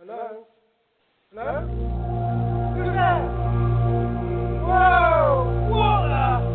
Hello? Hello? Who's that? Whoa! Water!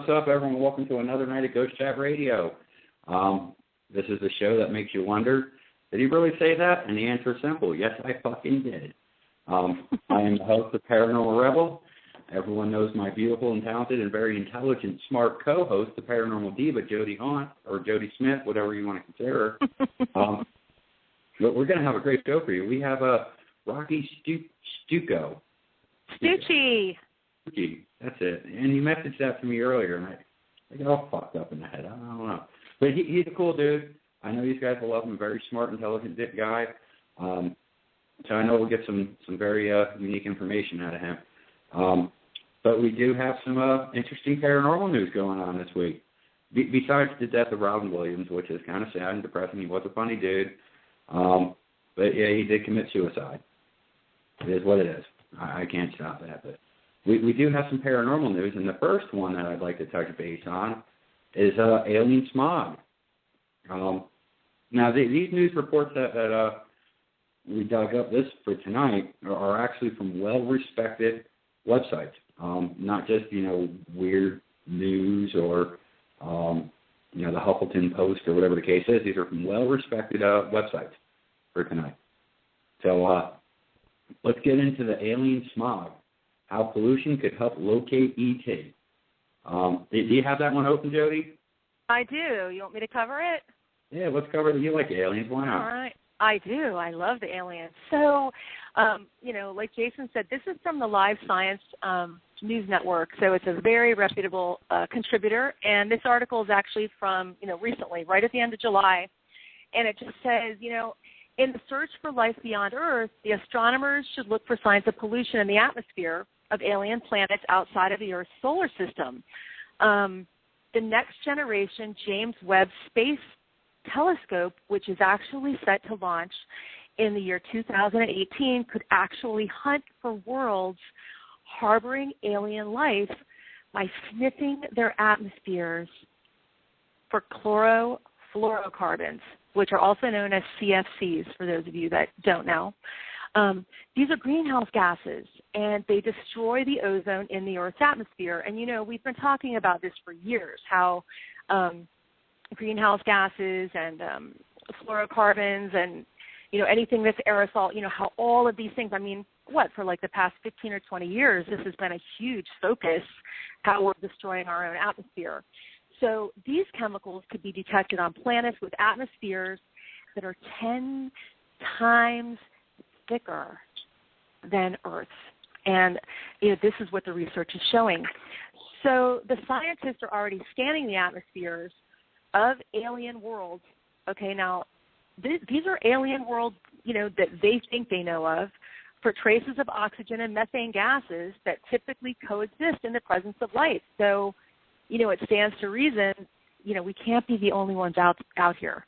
Sup, everyone. Welcome to another night of Ghost Chat Radio. This is the show that makes you wonder, did he really say that? And the answer is simple. Yes, I fucking did. I am the host of Paranormal Rebel. Everyone knows my beautiful and talented and very intelligent, smart co-host, the Paranormal Diva, Jody Haunt, or Jody Smith, whatever you want to consider her. But we're going to have a great show for you. We have a Rocky Stucco. Stucci. That's it. And he messaged that to me earlier, and I got all fucked up in the head. I don't know. But he's a cool dude. I know these guys will love him. Very smart, intelligent guy. So I know we'll get some very unique information out of him. But we do have some interesting paranormal news going on this week. Besides the death of Robin Williams, which is kind of sad and depressing. He was a funny dude. But, yeah, he did commit suicide. It is what it is. I can't stop that, but... We do have some paranormal news, and the first one that I'd like to touch base on is alien smog. Now, these news reports that we dug up this for tonight are actually from well-respected websites, not just, weird news or, the Huffington Post or whatever the case is. These are from well-respected websites for tonight. So let's get into the alien smog. How pollution could help locate ET. Do you have that one open, Jody? I do. You want me to cover it? Yeah, let's cover it. You like aliens. Why not? All right. I do. I love the aliens. So, like Jason said, this is from the Live Science News Network. So it's a very reputable contributor. And this article is actually from, recently, right at the end of July. And it just says, in the search for life beyond Earth, the astronomers should look for signs of pollution in the atmosphere of alien planets outside of the Earth's solar system. The next generation James Webb Space Telescope, which is actually set to launch in the year 2018, could actually hunt for worlds harboring alien life by sniffing their atmospheres for chlorofluorocarbons, which are also known as CFCs, for those of you that don't know. These are greenhouse gases, and they destroy the ozone in the Earth's atmosphere. And, we've been talking about this for years, how greenhouse gases and fluorocarbons and, anything that's aerosol, how all of these things, for like the past 15 or 20 years, this has been a huge focus, how we're destroying our own atmosphere. So these chemicals could be detected on planets with atmospheres that are 10 times thicker than Earth's. And this is what the research is showing. So the scientists are already scanning the atmospheres of alien worlds. Okay, now these are alien worlds, that they think they know of, for traces of oxygen and methane gases that typically coexist in the presence of life. So it stands to reason, we can't be the only ones out here.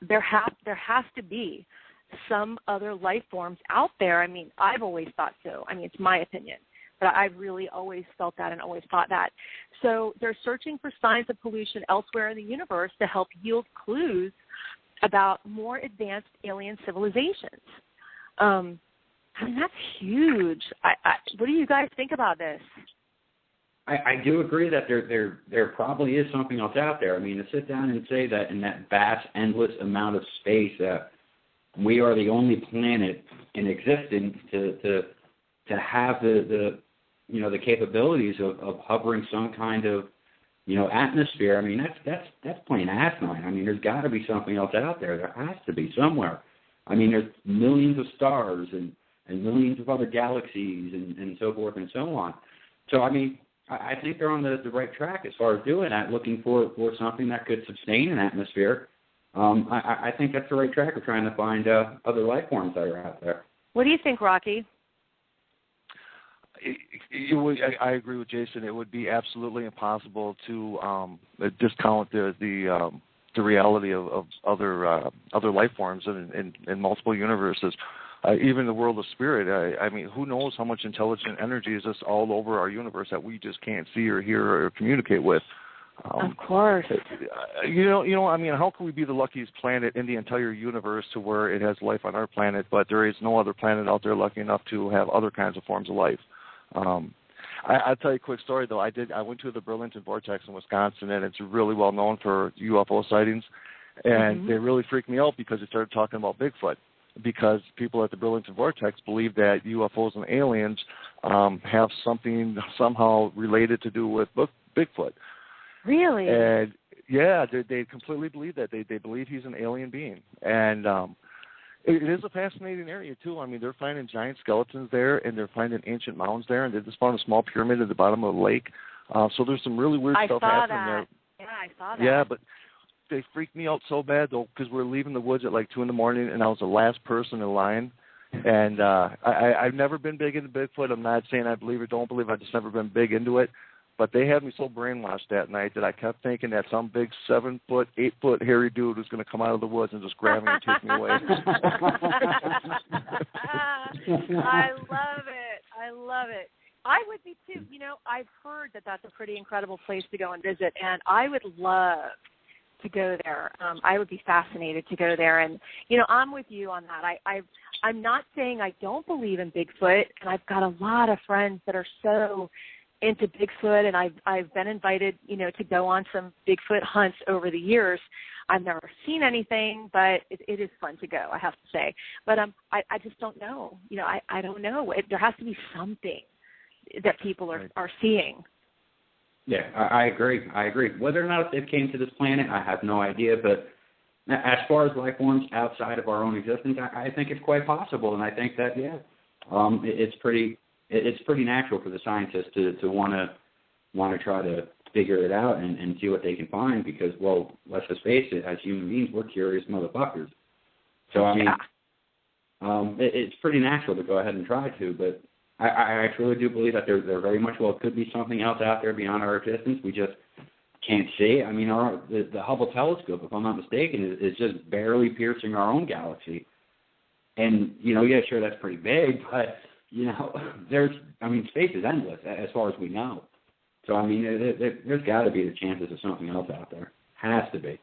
There has to be some other life forms out there. I've always thought so. It's my opinion, but I've really always felt that and always thought that. So they're searching for signs of pollution elsewhere in the universe to help yield clues about more advanced alien civilizations. That's huge. What do you guys think about this? I do agree that there probably is something else out there. To sit down and say that in that vast, endless amount of space that we are the only planet in existence to have the capabilities of hovering some kind of, atmosphere. I mean, that's plain asinine. I mean, there's got to be something else out there. There has to be somewhere. I mean, there's millions of stars and millions of other galaxies and so forth and so on. So, I mean, I think they're on the right track as far as doing that, looking for something that could sustain an atmosphere. I think that's the right track of trying to find other life forms that are out there. What do you think, Rocky? I agree with Jason. It would be absolutely impossible to discount the reality of other life forms in multiple universes. Even the world of spirit. I mean, who knows how much intelligent energy is just all over our universe that we just can't see or hear or communicate with. Of course. I mean, how can we be the luckiest planet in the entire universe to where it has life on our planet, but there is no other planet out there lucky enough to have other kinds of forms of life? I'll tell you a quick story, though. I went to the Burlington Vortex in Wisconsin, and it's really well known for UFO sightings, and they really freaked me out because they started talking about Bigfoot, because people at the Burlington Vortex believe that UFOs and aliens have something somehow related to do with Bigfoot. Really? And yeah, they completely believe that. They believe he's an alien being. And it is a fascinating area, too. I mean, they're finding giant skeletons there, and they're finding ancient mounds there, and they just found a small pyramid at the bottom of the lake. So there's some really weird stuff happening there. Yeah, I saw that. Yeah, but they freaked me out so bad, though, because we're leaving the woods at like 2 in the morning, and I was the last person in line. And I've never been big into Bigfoot. I'm not saying I believe or don't believe. I've just never been big into it. But they had me so brainwashed that night that I kept thinking that some big 7-foot, 8-foot hairy dude was going to come out of the woods and just grab me and take me away. I love it. I would be too. I've heard that that's a pretty incredible place to go and visit, and I would love to go there. I would be fascinated to go there, and I'm with you on that. I'm not saying I don't believe in Bigfoot, and I've got a lot of friends that are so into Bigfoot, and I've been invited, to go on some Bigfoot hunts over the years. I've never seen anything, but it is fun to go, I have to say. But I just don't know. I don't know. There has to be something that people are seeing. Yeah, I agree. Whether or not they came to this planet, I have no idea. But as far as life forms outside of our own existence, I think it's quite possible. And I think that, it's pretty natural for the scientists to want to try to figure it out and see what they can find, because, well, let's just face it, as human beings, we're curious motherfuckers. So, I mean, it's pretty natural to go ahead and try to, but I truly do believe that there very much well could be something else out there beyond our existence. We just can't see. I mean, the Hubble telescope, if I'm not mistaken, is just barely piercing our own galaxy. And, sure, that's pretty big, but, space is endless as far as we know. So, I mean, there's got to be the chances of something else out there. Has to be.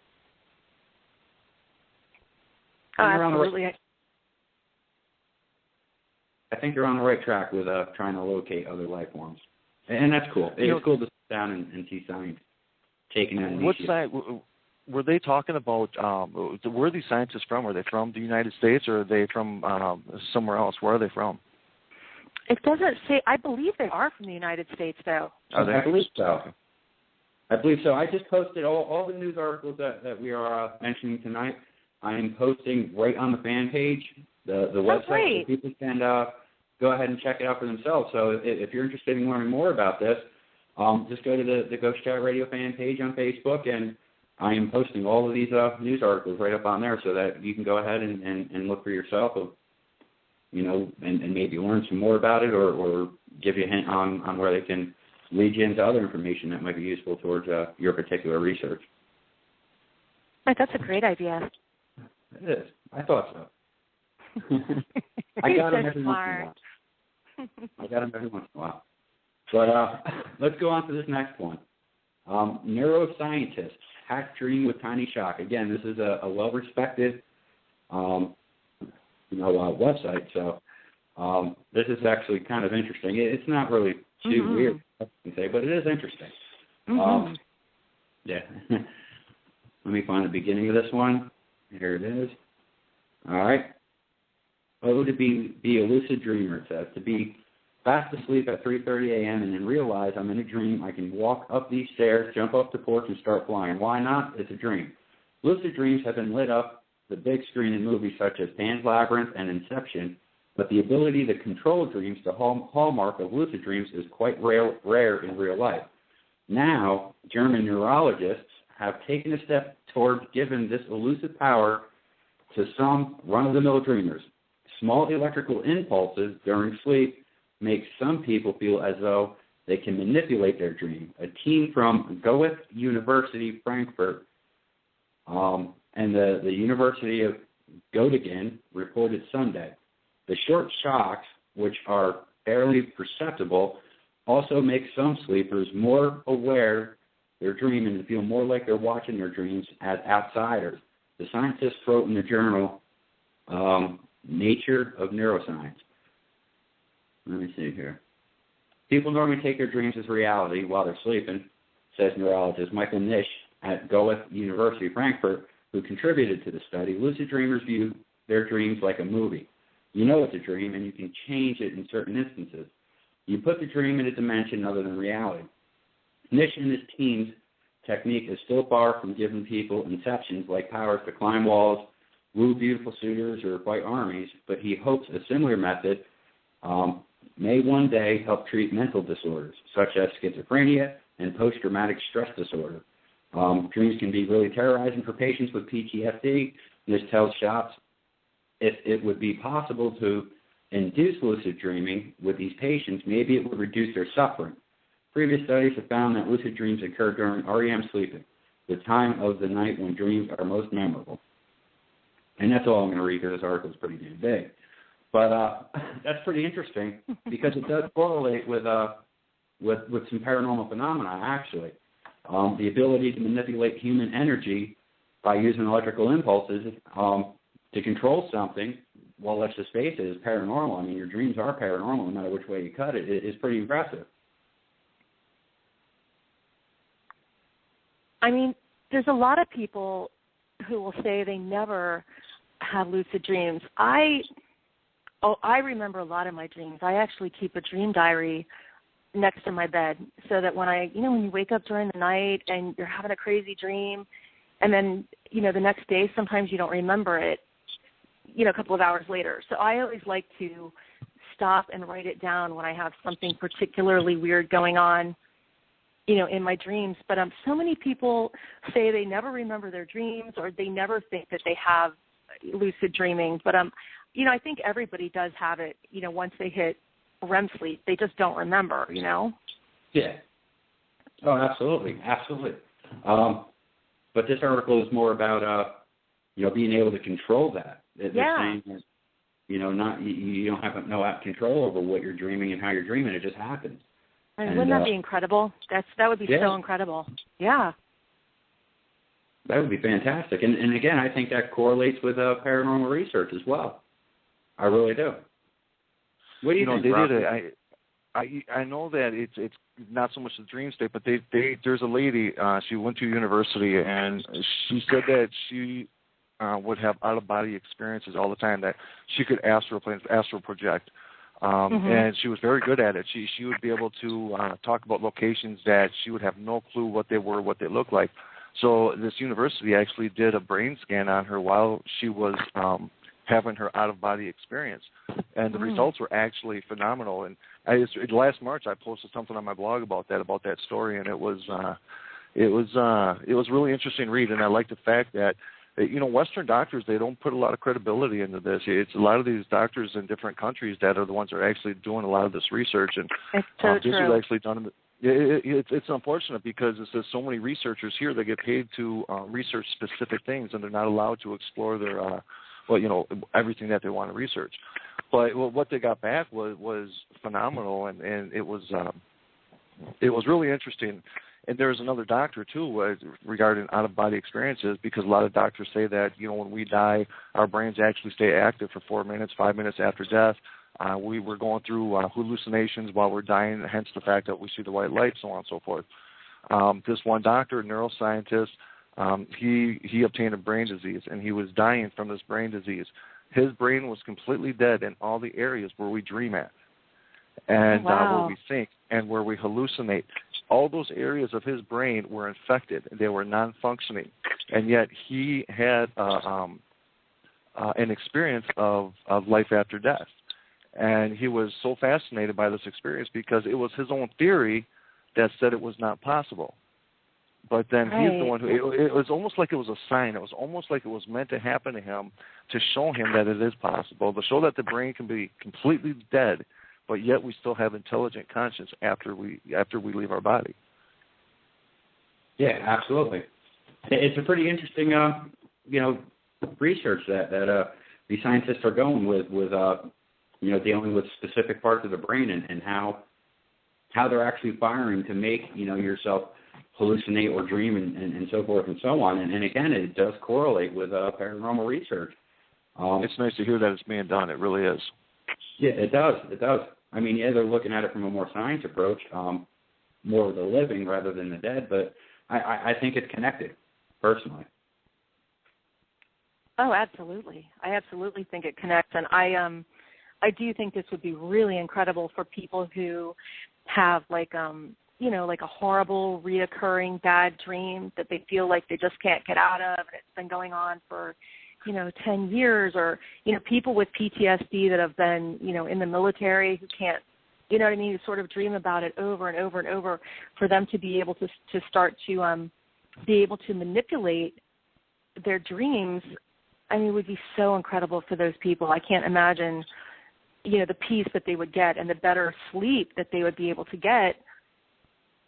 Absolutely. I think you're on the right track with trying to locate other life forms. And that's cool. It's cool to sit down and see science taking that initiative. Were they talking about, where are these scientists from? Are they from the United States, or are they from somewhere else? Where are they from? It doesn't say. I believe they are from the United States, though. I believe so. I just posted all the news articles that we are mentioning tonight. I am posting right on the fan page, the website, great. so people can go ahead and check it out for themselves. So if you're interested in learning more about this, just go to the Ghost Chat Radio fan page on Facebook, and I am posting all of these news articles right up on there so that you can go ahead and look for yourself, and maybe learn some more about it, or give you a hint on where they can lead you into other information that might be useful towards your particular research. Right, that's a great idea. It is. I thought so. I got them every once in a while. But let's go on to this next one. Neuroscientists hack dream with tiny shock. Again, this is a well-respected website, so this is actually kind of interesting. It's not really too weird, I can say, but it is interesting. Yeah. Let me find the beginning of this one. Here it is. All right. oh, to be a lucid dreamer, it says, to be fast asleep at 3:30 a.m. and then realize I'm in a dream. I can walk up these stairs, jump off the porch, and start flying. Why not? It's a dream. Lucid dreams have been lit up the big screen in movies such as Pan's Labyrinth and Inception, but the ability to control dreams, the hallmark of lucid dreams, is quite rare in real life. Now, German neurologists have taken a step towards giving this elusive power to some run-of-the-mill dreamers. Small electrical impulses during sleep make some people feel as though they can manipulate their dream. A team from Goethe University, Frankfurt, and the University of Göttingen reported Sunday. The short shocks, which are barely perceptible, also make some sleepers more aware they're dreaming and feel more like they're watching their dreams as outsiders. The scientists wrote in the journal Nature of Neuroscience. Let me see here. People normally take their dreams as reality while they're sleeping, says neurologist Michael Nish at Goethe University, Frankfurt, who contributed to the study. Lucid dreamers view their dreams like a movie. You know it's a dream, and you can change it in certain instances. You put the dream in a dimension other than reality. Nish and his team's technique is still far from giving people inceptions like powers to climb walls, woo beautiful suitors, or fight armies, but he hopes a similar method may one day help treat mental disorders, such as schizophrenia and post-traumatic stress disorder. Dreams can be really terrorizing for patients with PTSD. This tells shops if it would be possible to induce lucid dreaming with these patients, maybe it would reduce their suffering. Previous studies have found that lucid dreams occur during REM sleeping, the time of the night when dreams are most memorable. And that's all I'm going to read because this article is pretty damn big. But that's pretty interesting because it does correlate with some paranormal phenomena, actually. The ability to manipulate human energy by using electrical impulses to control something, well, let's just face it, is paranormal. I mean, your dreams are paranormal no matter which way you cut it. It is pretty impressive. I mean, there's a lot of people who will say they never have lucid dreams. I remember a lot of my dreams. I actually keep a dream diary next to my bed so that when when you wake up during the night and you're having a crazy dream and then, the next day sometimes you don't remember it, a couple of hours later. So I always like to stop and write it down when I have something particularly weird going on, in my dreams. But so many people say they never remember their dreams or they never think that they have lucid dreaming. But, I think everybody does have it, once they hit REM sleep. They just don't remember, Yeah. Oh, absolutely. Absolutely. But this article is more about, being able to control that. They're saying that, you don't have no control over what you're dreaming and how you're dreaming. It just happens. And wouldn't that be incredible? That would be so incredible. Yeah. That would be fantastic. And again, I think that correlates with paranormal research as well. I really do. What do you think, Rob? I know that it's not so much the dream state, but there's a lady, she went to university, and she said that she would have out-of-body experiences all the time, that she could astral project. And she was very good at it. She would be able to talk about locations that she would have no clue what they were, what they looked like. So this university actually did a brain scan on her while she was having her out-of-body experience, and the results were actually phenomenal. And last March I posted something on my blog about that story, and it was really interesting to read. And I like the fact that Western doctors, they don't put a lot of credibility into this. It's a lot of these doctors in different countries that are the ones that are actually doing a lot of this research. And it's so this true. was actually done. It's unfortunate because there's so many researchers here that get paid to research specific things, and they're not allowed to explore their everything that they want to research. But what they got back was phenomenal, and it was really interesting. And there's another doctor, too, regarding out-of-body experiences, because a lot of doctors say that, when we die, our brains actually stay active for 4 minutes, 5 minutes after death. We were going through hallucinations while we're dying, hence the fact that we see the white light, so on and so forth. This one doctor, a neuroscientist, He obtained a brain disease, and he was dying from this brain disease. His brain was completely dead in all the areas where we dream at, and where we think, and where we hallucinate. All those areas of his brain were infected. They were non-functioning, and yet he had an experience of life after death. And he was so fascinated by this experience because it was his own theory that said it was not possible. But then he's the one who, it was almost like it was a sign. It was almost like it was meant to happen to him to show him that it is possible, to show that the brain can be completely dead, but yet we still have intelligent conscience after we leave our body. Yeah, absolutely. It's a pretty interesting, research that these scientists are going with dealing with specific parts of the brain and how they're actually firing to make, yourself hallucinate or dream and so forth and so on. And again, it does correlate with paranormal research. It's nice to hear that it's being done. It really is. Yeah, it does. It does. I mean, yeah, they're looking at it from a more science approach, more of the living rather than the dead, but I think it's connected, personally. Oh, absolutely. I absolutely think it connects, and I do think this would be really incredible for people who have like a horrible reoccurring bad dream that they feel like they just can't get out of, and it's been going on for 10 years, or people with PTSD that have been in the military who can't, who sort of dream about it over and over and over, for them to be able to start to be able to manipulate their dreams. I mean, it would be so incredible for those people. I can't imagine, the peace that they would get and the better sleep that they would be able to get,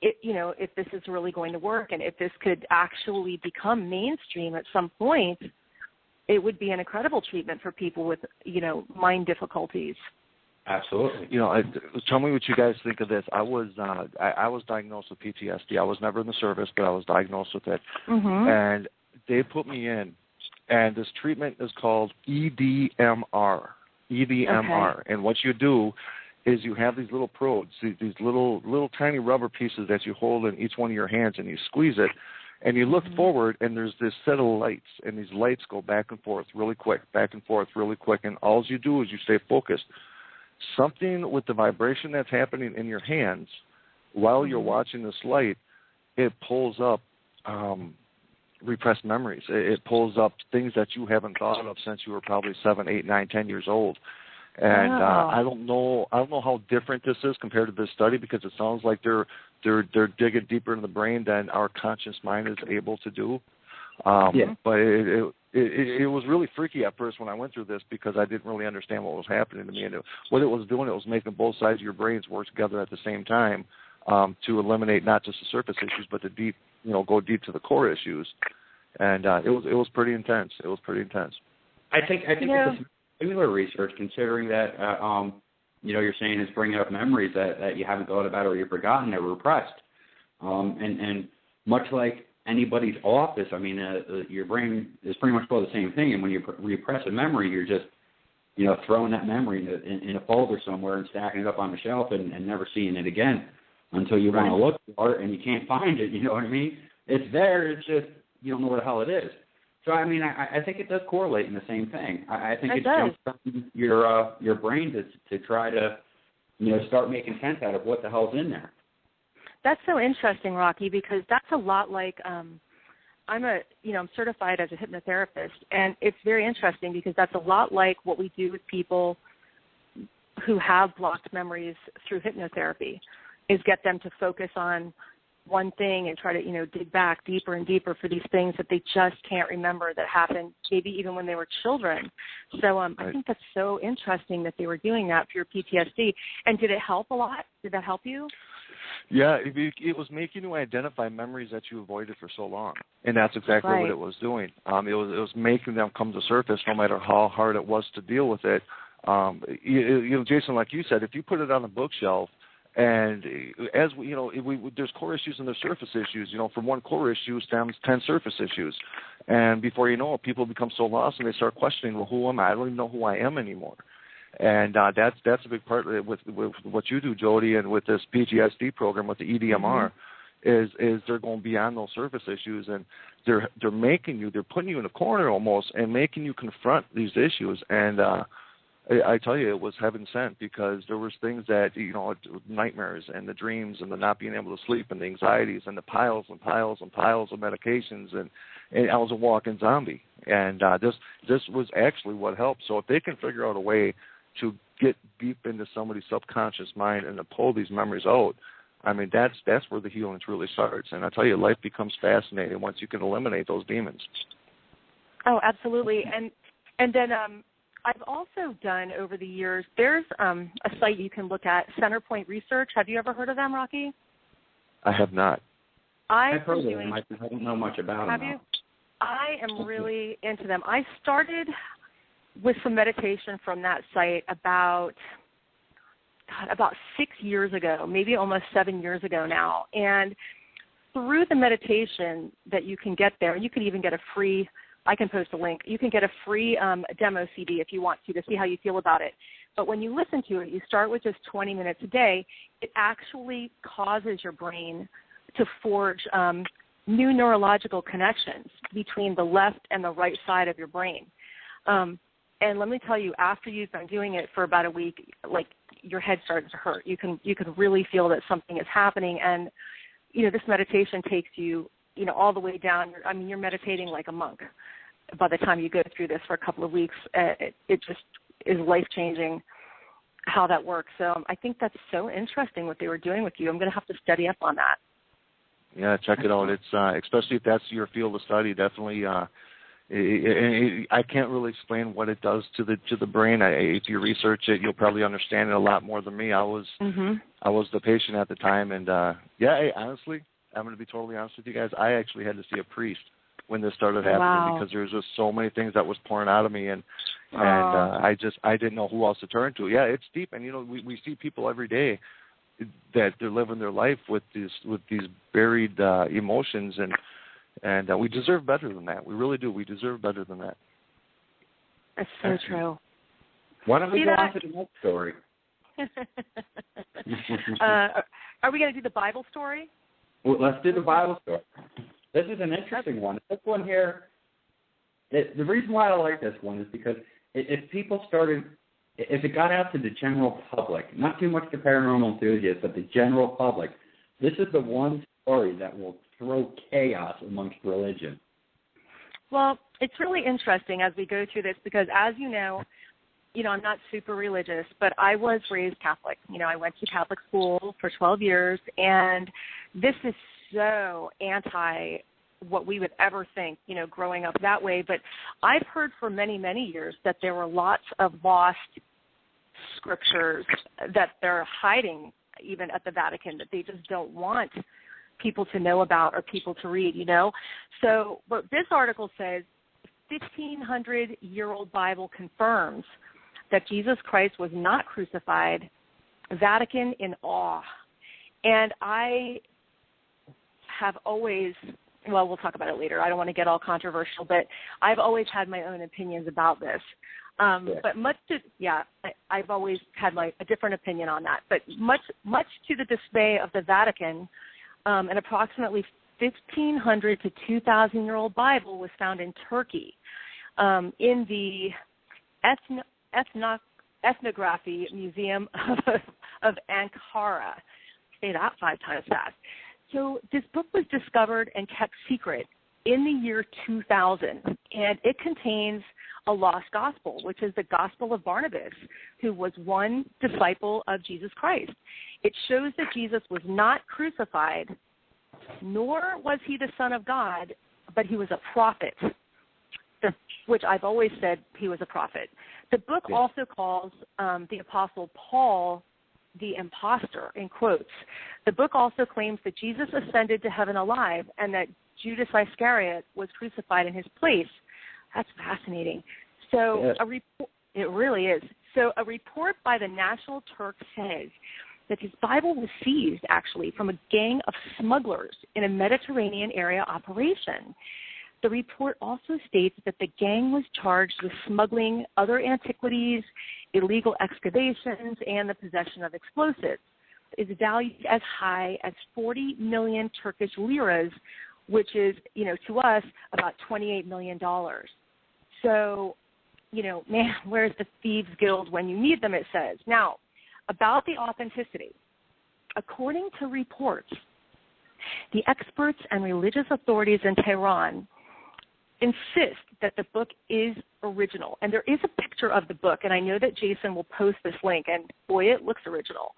if this is really going to work, and if this could actually become mainstream at some point, it would be an incredible treatment for people with, mind difficulties. Absolutely. Tell me what you guys think of this. I was diagnosed with PTSD. I was never in the service, but I was diagnosed with it. Mm-hmm. And they put me in, and this treatment is called EDMR. Okay. And what you do is you have these little probes, these little tiny rubber pieces that you hold in each one of your hands, and you squeeze it, and you look forward, and there's this set of lights, and these lights go back and forth really quick, and all you do is you stay focused. Something with the vibration that's happening in your hands while you're watching this light, it pulls up repressed memories. It pulls up things that you haven't thought of since you were probably 7, 8, 9, 10 years old. And I don't know how different this is compared to this study, because it sounds like they're digging deeper in the brain than our conscious mind is able to do. But it was really freaky at first when I went through this, because I didn't really understand what was happening to me. And what it was doing, it was making both sides of your brains work together at the same time to eliminate not just the surface issues, but the deep, go deep to the core issues. And it was pretty intense. I think it's similar research, considering that you're saying it's bringing up memories that you haven't thought about or you've forgotten or repressed, and much like anybody's office, I mean, your brain is pretty much all the same thing. And when you repress a memory, you're just throwing that memory in a folder somewhere and stacking it up on the shelf and never seeing it again until you want to look for it and you can't find it. You know what I mean? It's there. It's just you don't know where the hell it is. So, I mean, I think it does correlate in the same thing. I think it jumps your brain to try to, start making sense out of what the hell's in there. That's so interesting, Rocky, because that's a lot like I'm certified as a hypnotherapist, and it's very interesting because that's a lot like what we do with people who have blocked memories through hypnotherapy, is get them to focus on one thing and try to, dig back deeper and deeper for these things that they just can't remember that happened maybe even when they were children. So I think that's so interesting that they were doing that for your PTSD. And did it help a lot? Did that help you? Yeah, it was making you identify memories that you avoided for so long, and that's exactly what it was doing. It was making them come to surface, no matter how hard it was to deal with it. Jason, like you said, if you put it on a bookshelf, and as there's core issues and there's surface issues. From one core issue stems 10 surface issues, and before you know it, people become so lost and they start questioning, well, who am I? I don't even know who I am anymore. And that's a big part with what you do, Jody, and with this PTSD program with the EDMR. is they're going beyond those surface issues, and they're putting you in a corner almost and making you confront these issues. And I tell you, it was heaven sent, because there was things that, nightmares and the dreams and the not being able to sleep and the anxieties and the piles and piles and piles of medications, and I was a walking zombie. And this was actually what helped. So if they can figure out a way to get deep into somebody's subconscious mind and to pull these memories out, I mean, that's where the healing truly starts. And I tell you, life becomes fascinating once you can eliminate those demons. Oh, absolutely. And then I've also done over the years, there's a site you can look at, Centerpoint Research. Have you ever heard of them, Rocky? I have not. I've heard of them. I don't know much about them. Have you? I am really into them. I started with some meditation from that site about 6 years ago, maybe almost 7 years ago now. And through the meditation that you can get there, you can even get a free, I can post a link, you can get a free demo CD if you want to see how you feel about it. But when you listen to it, you start with just 20 minutes a day, it actually causes your brain to forge new neurological connections between the left and the right side of your brain. And let me tell you, after you've been doing it for about a week, like, your head starts to hurt. You can really feel that something is happening. And, this meditation takes you, all the way down. You're meditating like a monk by the time you go through this for a couple of weeks. It just is life-changing how that works. So I think that's so interesting what they were doing with you. I'm going to have to study up on that. Yeah, check it out. It's especially if that's your field of study, definitely. I can't really explain what it does to the brain. If you research it, you'll probably understand it a lot more than me. I was the patient at the time, and honestly, I'm going to be totally honest with you guys. I actually had to see a priest when this started happening, because there was just so many things that was pouring out of me, and I didn't know who else to turn to. Yeah, it's deep, and we see people every day that they're living their life with these buried emotions, and we deserve better than that. We really do. We deserve better than that. That's so true. Why don't we go on to the next story? Are we going to do the Bible story? Well, let's do the Bible story. This is an interesting one. This one here, the reason why I like this one is because if it got out to the general public, not too much the paranormal enthusiasts, but the general public, this is the one story that will throw chaos amongst religion. Well, it's really interesting as we go through this, because as you know, I'm not super religious, but I was raised Catholic. I went to Catholic school for 12 years, and this is so anti what we would ever think, growing up that way. But I've heard for many, many years that there were lots of lost scriptures that they're hiding even at the Vatican, that they just don't want people to know about or people to read, So what this article says, 1,500-year-old Bible confirms that Jesus Christ was not crucified, Vatican in awe. And I have always, we'll talk about it later. I don't want to get all controversial, but I've always had my own opinions about this. But I've always had a different opinion on that. But much to the dismay of the Vatican, an approximately 1,500 to 2,000-year-old Bible was found in Turkey, in the Ethnography Museum of Ankara. Say that 5 times fast. So this book was discovered and kept secret in the year 2000, and it contains a lost gospel, which is the Gospel of Barnabas, who was one disciple of Jesus Christ. It shows that Jesus was not crucified, nor was he the Son of God, but he was a prophet, which I've always said he was a prophet. The book also calls the Apostle Paul the imposter, in quotes. The book also claims that Jesus ascended to heaven alive and that Judas Iscariot was crucified in his place. That's fascinating. So it really is. So a report by the National Turk says that his Bible was seized, actually, from a gang of smugglers in a Mediterranean area operation. The report also states that the gang was charged with smuggling other antiquities, illegal excavations, and the possession of explosives. is valued as high as 40 million Turkish liras, which is, to us, about $28 million. So, man, where's the Thieves Guild when you need them, it says. Now, about the authenticity. According to reports, the experts and religious authorities in Tehran insist that the book is original. And there is a picture of the book, and I know that Jason will post this link, and boy, it looks original.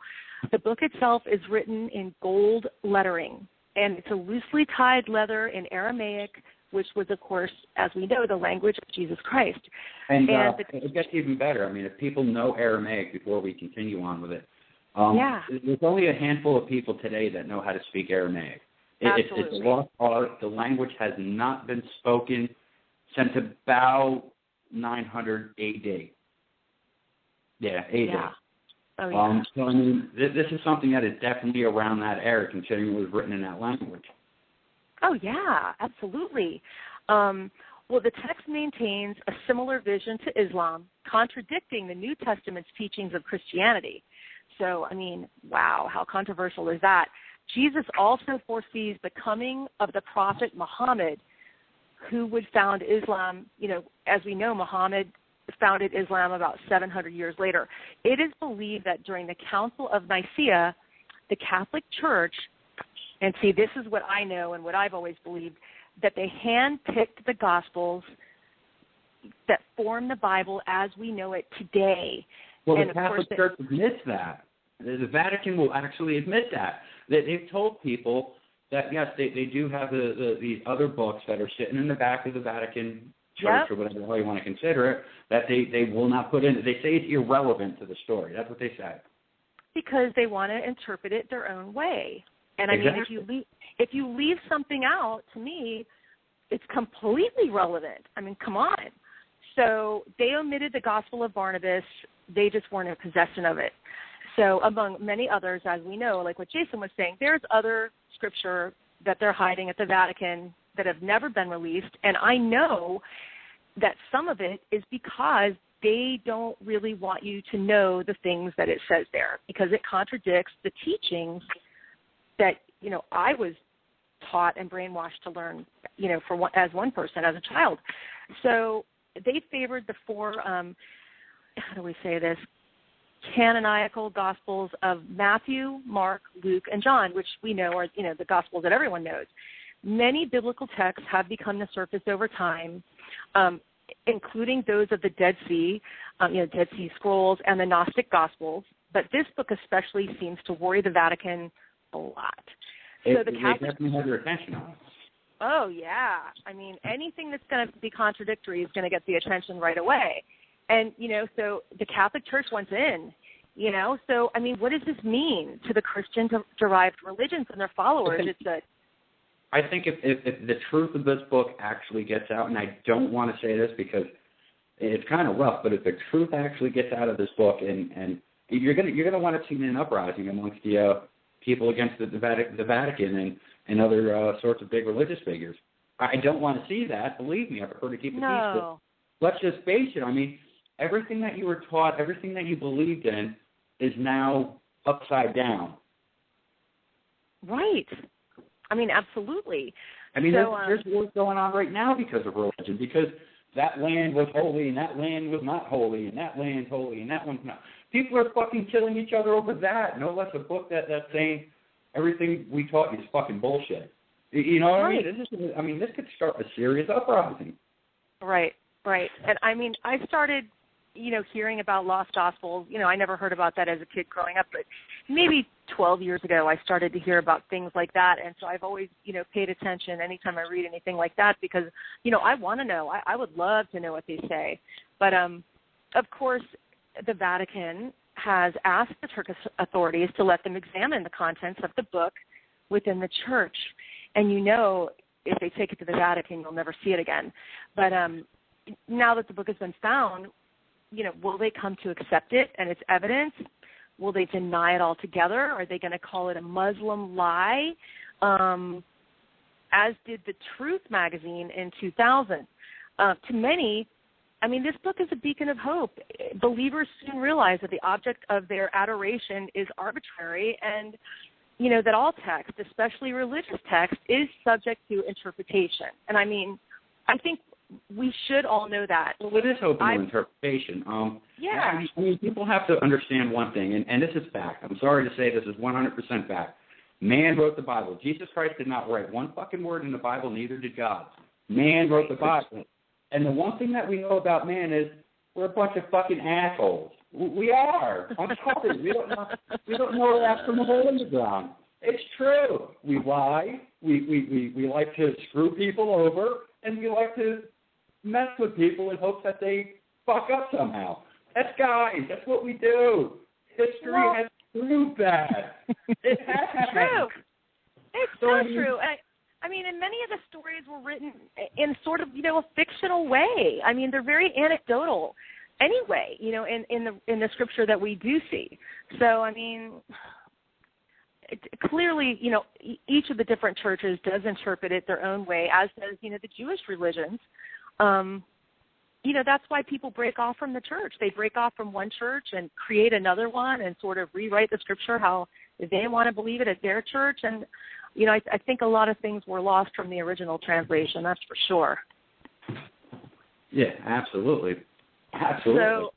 The book itself is written in gold lettering, and it's a loosely tied letter in Aramaic, which was, of course, as we know, the language of Jesus Christ. And it gets even better. I mean, if people know Aramaic before we continue on with it, there's only a handful of people today that know how to speak Aramaic. It's lost art. The language has not been spoken since about 900 AD. Yeah, AD. Yeah. Oh, yeah. So, I mean, this is something that is definitely around that era, considering it was written in that language. Oh, yeah, absolutely. Well, the text maintains a similar vision to Islam, contradicting the New Testament's teachings of Christianity. So, I mean, wow, how controversial is that? Jesus also foresees the coming of the prophet Muhammad, who would found Islam. As we know, Muhammad founded Islam about 700 years later. It is believed that during the Council of Nicaea, the Catholic Church, and see, this is what I know and what I've always believed, that they handpicked the Gospels that form the Bible as we know it today. Well, and the Catholic Church admits that. The Vatican will actually admit that. They've told people that, yes, they do have these other books that are sitting in the back of the Vatican Church, or whatever the hell you want to consider it, that they will not put in. They say it's irrelevant to the story. That's what they say. Because they want to interpret it their own way. And, I mean, if you leave something out, to me, it's completely relevant. I mean, come on. So they omitted the Gospel of Barnabas. They just weren't in possession of it. So among many others, as we know, like what Jason was saying, there's other scripture that they're hiding at the Vatican that have never been released. And I know that some of it is because they don't really want you to know the things that it says there, because it contradicts the teachings that, I was taught and brainwashed to learn, as one person, as a child. So they favored the four, how do we say this, canonical Gospels of Matthew, Mark, Luke, and John, which we know are, the Gospels that everyone knows. Many biblical texts have become the surface over time, including those of the Dead Sea, Dead Sea Scrolls, and the Gnostic Gospels. But this book especially seems to worry the Vatican a lot. So the Catholic, they definitely have their attention on it. Oh, yeah. I mean, anything that's going to be contradictory is going to get the attention right away. And, so the Catholic Church wants in, So, I mean, what does this mean to the Christian-derived religions and their followers? I think if the truth of this book actually gets out, and I don't want to say this because it's kind of rough, but if the truth actually gets out of this book, and you're gonna want to see an uprising amongst the people against the Vatican and other sorts of big religious figures. I don't want to see that. Believe me, I prefer to keep the peace. But let's just face it. I mean, everything that you were taught, everything that you believed in, is now upside down. Right. I mean, absolutely. I mean, there's wars going on right now because of religion, because that land was holy and that land was not holy, and that land's holy and that one's not. People are fucking killing each other over that. No less a book that's saying everything we taught you is fucking bullshit. You know what I mean? This could start a serious uprising. Right. And I mean, I started, hearing about lost gospels. I never heard about that as a kid growing up, but maybe 12 years ago I started to hear about things like that. And so I've always, paid attention anytime I read anything like that because, I want to know. I would love to know what they say. But, of course, the Vatican has asked the Turkish authorities to let them examine the contents of the book within the church. And if they take it to the Vatican, you'll never see it again. But now that the book has been found, will they come to accept it and its evidence? Will they deny it altogether? Are they going to call it a Muslim lie, as did the Truth magazine in 2000? To many, I mean, this book is a beacon of hope. Believers soon realize that the object of their adoration is arbitrary and, that all text, especially religious text, is subject to interpretation. And I mean, I think we should all know that. Well, it is open to interpretation. Yeah. I mean, people have to understand one thing, and this is fact. I'm sorry to say this is 100% fact. Man wrote the Bible. Jesus Christ did not write one fucking word in the Bible, neither did God. Man wrote the Bible. And the one thing that we know about man is we're a bunch of fucking assholes. We are. I'm sorry. We don't know that from a hole in the ground. It's true. We lie. We like to screw people over, and we like to mess with people in hopes that they fuck up somehow. That's guys. That's what we do. History has proved that. It has. True. It's so true. I mean, and many of the stories were written in sort of, a fictional way. I mean, they're very anecdotal anyway, in the scripture that we do see. So, I mean, clearly, each of the different churches does interpret it their own way, as does, the Jewish religions. That's why people break off from the church. They break off from one church and create another one and sort of rewrite the scripture how they want to believe it at their church. And I think a lot of things were lost from the original translation, that's for sure. Yeah, absolutely. Absolutely. So,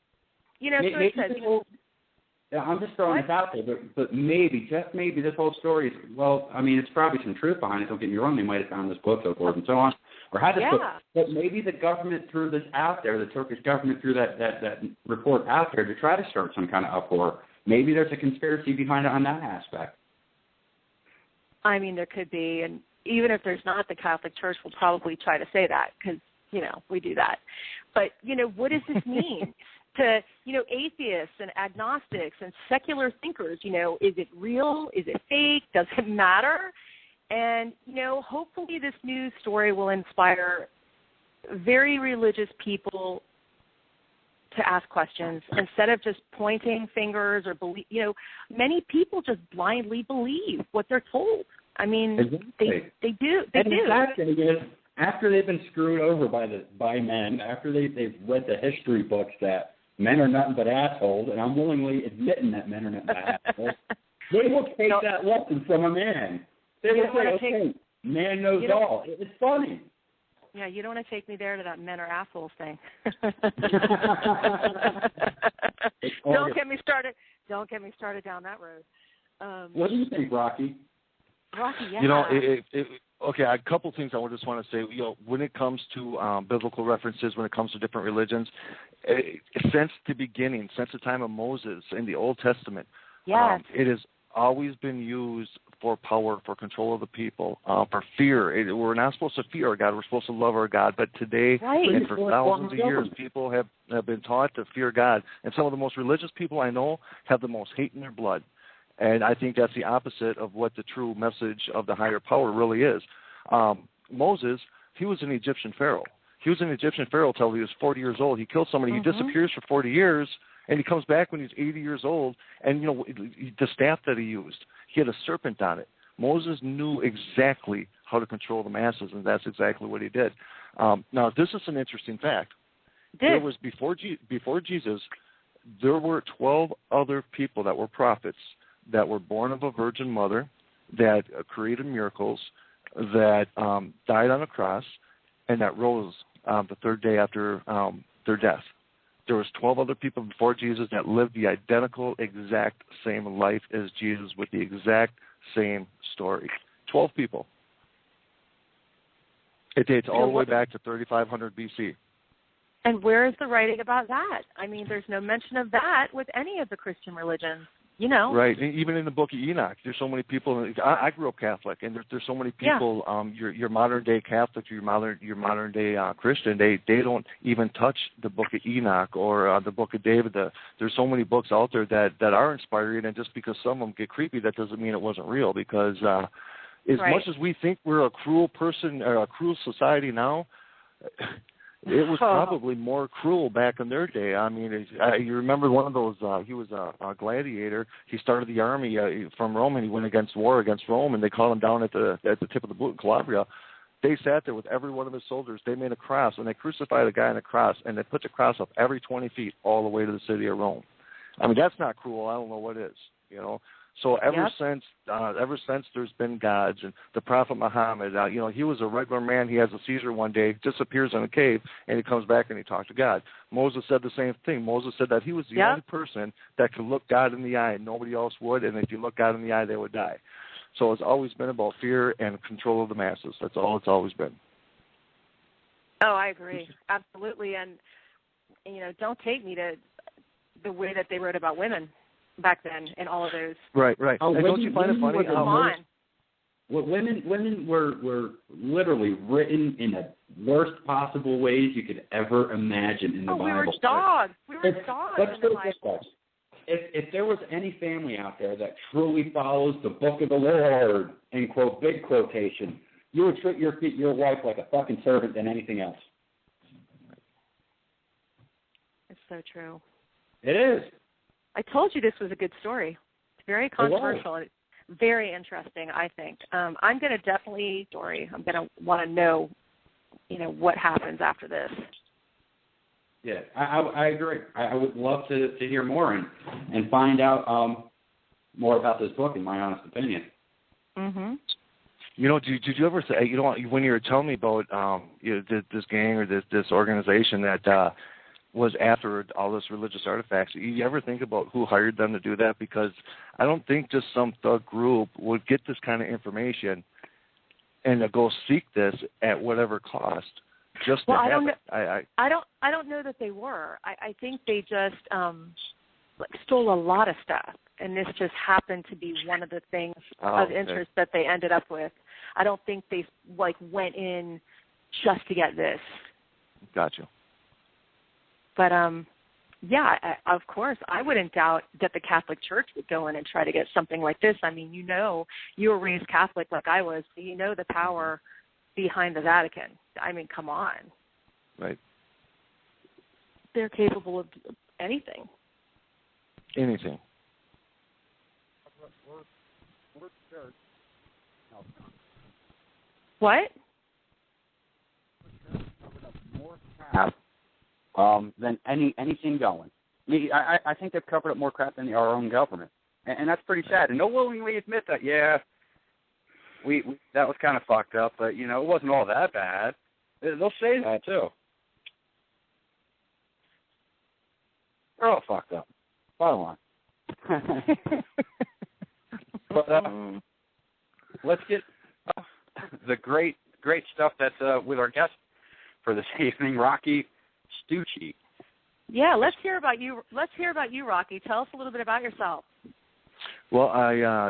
I'm just throwing this out there, but maybe, just maybe, this whole story is, it's probably some truth behind it. Don't get me wrong. They might have found this book, so forth and so on, or had this book. But maybe the government threw this out there, the Turkish government threw that report out there to try to start some kind of uproar. Maybe there's a conspiracy behind it on that aspect. I mean, there could be, and even if there's not, the Catholic Church will probably try to say that because, we do that. But, what does this mean to, atheists and agnostics and secular thinkers? Is it real? Is it fake? Does it matter? And, hopefully this news story will inspire very religious people to ask questions instead of just pointing fingers or believe. Many people just blindly believe what they're told. I mean, exactly. they do. And the fact is, after they've been screwed over by men, after they've read the history books that men are nothing but assholes, and I'm willingly admitting that men are nothing but assholes, they will take that lesson from a man. They will say, okay, man knows all. It's funny. Yeah, you don't want to take me there to that men are assholes thing. Don't get me started. Don't get me started down that road. What do you think, Rocky? Rocky, yeah. Okay, a couple things I just want to say. When it comes to biblical references, when it comes to different religions, since the beginning, since the time of Moses in the Old Testament, it has always been used for power, for control of the people, for fear. We're not supposed to fear our God. We're supposed to love our God. But today, and for thousands of years, people have been taught to fear God. And some of the most religious people I know have the most hate in their blood. And I think that's the opposite of what the true message of the higher power really is. Moses, he was an Egyptian pharaoh. He was an Egyptian pharaoh until he was 40 years old. He killed somebody. Mm-hmm. He disappears for 40 years, and he comes back when he's 80 years old. And, the staff that he used, he had a serpent on it. Moses knew exactly how to control the masses, and that's exactly what he did. Now, this is an interesting fact. There was, before Jesus, there were 12 other people that were prophets that were born of a virgin mother, that created miracles, that died on a cross, and that rose the third day after their death. There was 12 other people before Jesus that lived the identical, exact same life as Jesus with the exact same story. 12 people. It dates all the way back to 3500 BC. And where is the writing about that? I mean, there's no mention of that with any of the Christian religions. Right. Even in the book of Enoch, there's so many people. I grew up Catholic, and there's so many people. Your modern day Catholic, your modern day Christian, they don't even touch the book of Enoch or the book of David. There's so many books out there that are inspiring, and just because some of them get creepy, that doesn't mean it wasn't real. Because as much as we think we're a cruel person or a cruel society now, it was probably more cruel back in their day. I mean, you remember one of those, he was a gladiator. He started the army from Rome, and he went against war against Rome, and they called him down at the tip of the boot in Calabria. They sat there with every one of his soldiers. They made a cross, and they crucified a guy on a cross, and they put the cross up every 20 feet all the way to the city of Rome. I mean, that's not cruel. I don't know what is, you know. So ever since there's been gods, and the Prophet Muhammad, you know, he was a regular man. He has a seizure one day, disappears in a cave, and he comes back and he talks to God. Moses said the same thing. Moses said that he was the only person that could look God in the eye, and nobody else would, and if you look God in the eye, they would die. So it's always been about fear and control of the masses. That's all it's always been. Oh, I agree. Absolutely. And, you know, don't take me to the way that they wrote about women back then in all of those. Right. Oh, and don't you find it funny? Women were literally written in the worst possible ways you could ever imagine in the Bible. We were dogs. We were dogs in the Bible. If there was any family out there that truly follows the book of the Lord, in quote, big quotation, you would treat your wife like a fucking servant than anything else. It's so true. It is. I told you this was a good story. It's very controversial. It's very interesting, I think. I'm going to definitely, Dory, I'm going to want to know, you know, what happens after this. Yeah, I agree. I would love to hear more and find out more about this book, in my honest opinion. Mm-hmm. You know, did you ever say, you know, when you were telling me about you know, this gang or this organization that was after all this religious artifacts, you ever think about who hired them to do that? Because I don't think just some thug group would get this kind of information and to go seek this at whatever cost. Just to have it. I don't know that they were. I think they just stole a lot of stuff, and this just happened to be one of the things of interest that they ended up with. I don't think they went in just to get this. Gotcha. But yeah, of course, I wouldn't doubt that the Catholic Church would go in and try to get something like this. I mean, you know, you were raised Catholic like I was, so you know the power behind the Vatican. I mean, come on. Right. They're capable of anything. Anything. What? Than anything going. I think they've covered up more crap than our own government, and that's pretty sad. And they'll willingly admit that. Yeah, we that was kind of fucked up, but you know it wasn't all that bad. They'll say that too. They're all fucked up. Bottom line. But let's get the great stuff that's with our guest for this evening, Rocky Stucci. Yeah, let's hear about you. Let's hear about you, Rocky. Tell us a little bit about yourself. Well, I'm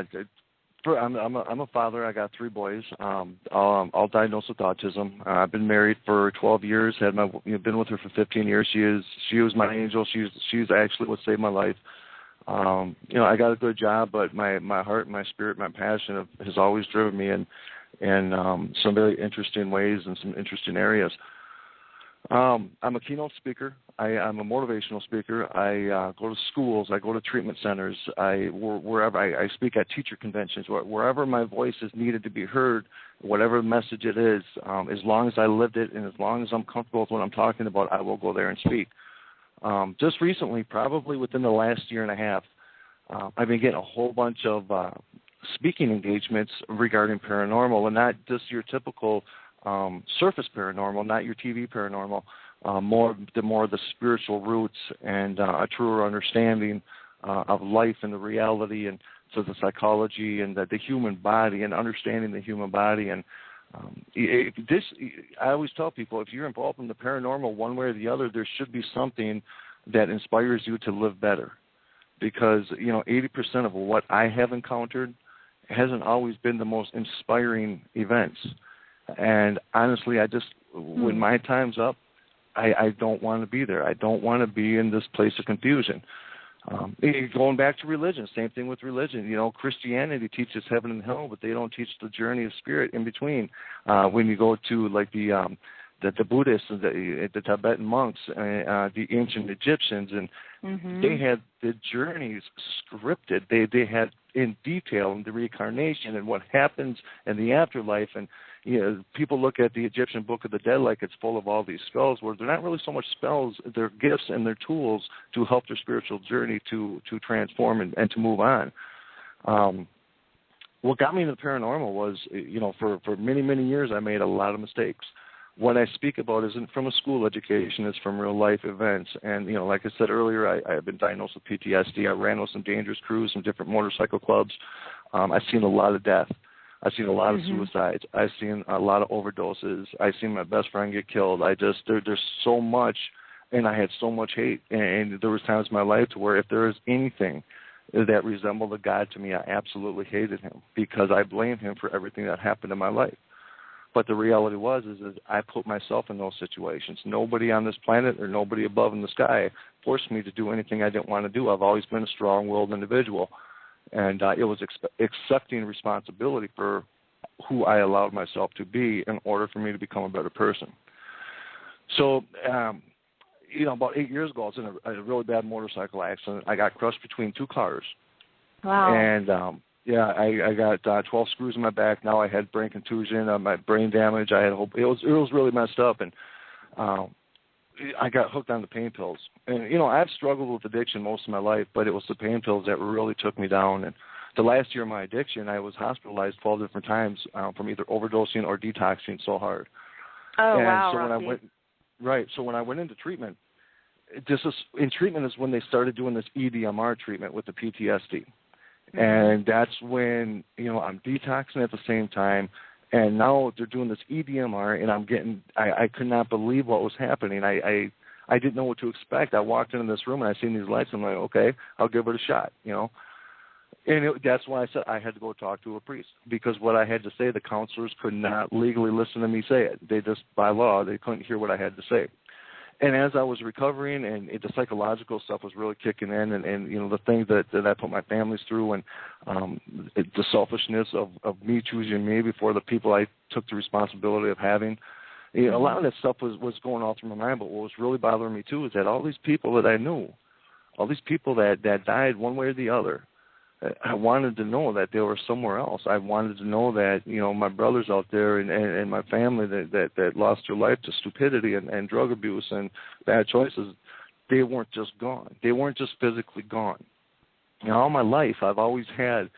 a father. I got 3 boys, all diagnosed with autism. I've been married for 12 years. Been with her for 15 years. She was my angel. She's actually what saved my life. You know, I got a good job, but my heart, my spirit, my passion has always driven me in some very interesting ways and some interesting areas. I'm a keynote speaker. I'm a motivational speaker. I go to schools. I go to treatment centers. Wherever I speak at teacher conventions, wherever my voice is needed to be heard, whatever message it is, as long as I lived it and as long as I'm comfortable with what I'm talking about, I will go there and speak. Just recently, probably within the last year and a half, I've been getting a whole bunch of speaking engagements regarding paranormal, and not just your typical surface paranormal, not your TV paranormal, more the spiritual roots and a truer understanding of life and the reality and so the psychology and the human body and understanding the human body. And I always tell people, if you're involved in the paranormal one way or the other, there should be something that inspires you to live better. Because, you know, 80% of what I have encountered hasn't always been the most inspiring events. And honestly, when my time's up, I don't want to be there. I don't want to be in this place of confusion. Going back to religion, same thing with religion. You know, Christianity teaches heaven and hell, but they don't teach the journey of spirit in between. When you go to like the Buddhists, the Tibetan monks, the ancient Egyptians, and they had the journeys scripted. They had in detail the reincarnation and what happens in the afterlife, and people look at the Egyptian Book of the Dead like it's full of all these spells, where they're not really so much spells. They're gifts and they're tools to help their spiritual journey to transform and to move on. What got me into the paranormal was, for many, many years I made a lot of mistakes. What I speak about isn't from a school education, it's from real life events. And, like I said earlier, I have been diagnosed with PTSD. I ran with some dangerous crews, some different motorcycle clubs. I've seen a lot of death. I've seen a lot of suicides. I've seen a lot of overdoses. I've seen my best friend get killed. There's so much, and I had so much hate. And there was times in my life to where if there was anything that resembled a God to me, I absolutely hated him because I blamed him for everything that happened in my life. But the reality is I put myself in those situations. Nobody on this planet or nobody above in the sky forced me to do anything I didn't want to do. I've always been a strong-willed individual. And it was accepting responsibility for who I allowed myself to be in order for me to become a better person. So, about 8 years ago, I was in a really bad motorcycle accident. I got crushed between two cars. Wow. And, I got 12 screws in my back. Now I had brain contusion, my brain damage. It was really messed up. And I got hooked on the pain pills. And, I've struggled with addiction most of my life, but it was the pain pills that really took me down. And the last year of my addiction, I was hospitalized 12 different times from either overdosing or detoxing so hard. Oh, and wow. So when I went into treatment, in treatment is when they started doing this EDMR treatment with the PTSD. And that's when, I'm detoxing at the same time. And now they're doing this EDMR, and I could not believe what was happening. I didn't know what to expect. I walked into this room, and I seen these lights. I'm like, okay, I'll give it a shot, And that's why I said I had to go talk to a priest, because what I had to say, the counselors could not legally listen to me say it. They just, by law, they couldn't hear what I had to say. And as I was recovering and the psychological stuff was really kicking in and the things that I put my families through and the selfishness of me choosing me before the people I took the responsibility of having, a lot of that stuff was going all through my mind. But what was really bothering me, too, is that all these people that I knew, all these people that died one way or the other, I wanted to know that they were somewhere else. I wanted to know that, my brothers out there and my family that lost their life to stupidity and drug abuse and bad choices, they weren't just gone. They weren't just physically gone. All my life, I've always had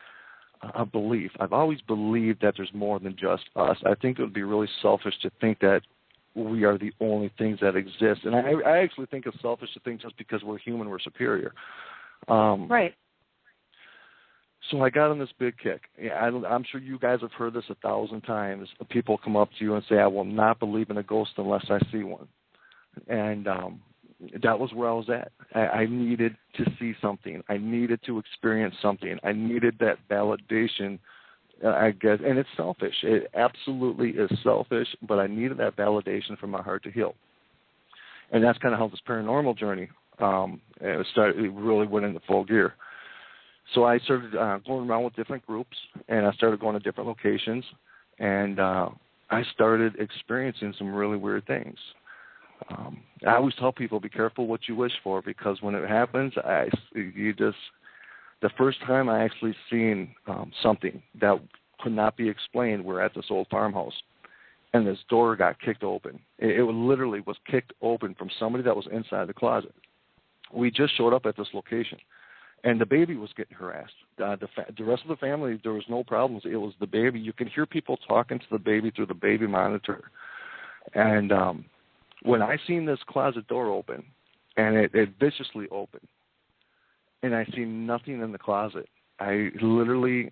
a belief. I've always believed that there's more than just us. I think it would be really selfish to think that we are the only things that exist. And I actually think it's selfish to think just because we're human, we're superior. Right. So I got on this big kick. I'm sure you guys have heard this 1,000 times. People come up to you and say, I will not believe in a ghost unless I see one. And that was where I was at. I needed to see something. I needed to experience something. I needed that validation, I guess. And it's selfish. It absolutely is selfish, but I needed that validation for my heart to heal. And that's kind of how this paranormal journey it really went into full gear. So I started going around with different groups, and I started going to different locations, and I started experiencing some really weird things. I always tell people, be careful what you wish for, because when it happens, the first time I actually seen something that could not be explained, we're at this old farmhouse, and this door got kicked open. It literally was kicked open from somebody that was inside the closet. We just showed up at this location. And the baby was getting harassed. The rest of the family, there was no problems. It was the baby. You could hear people talking to the baby through the baby monitor. And when I seen this closet door open, and it viciously opened, and I seen nothing in the closet, I literally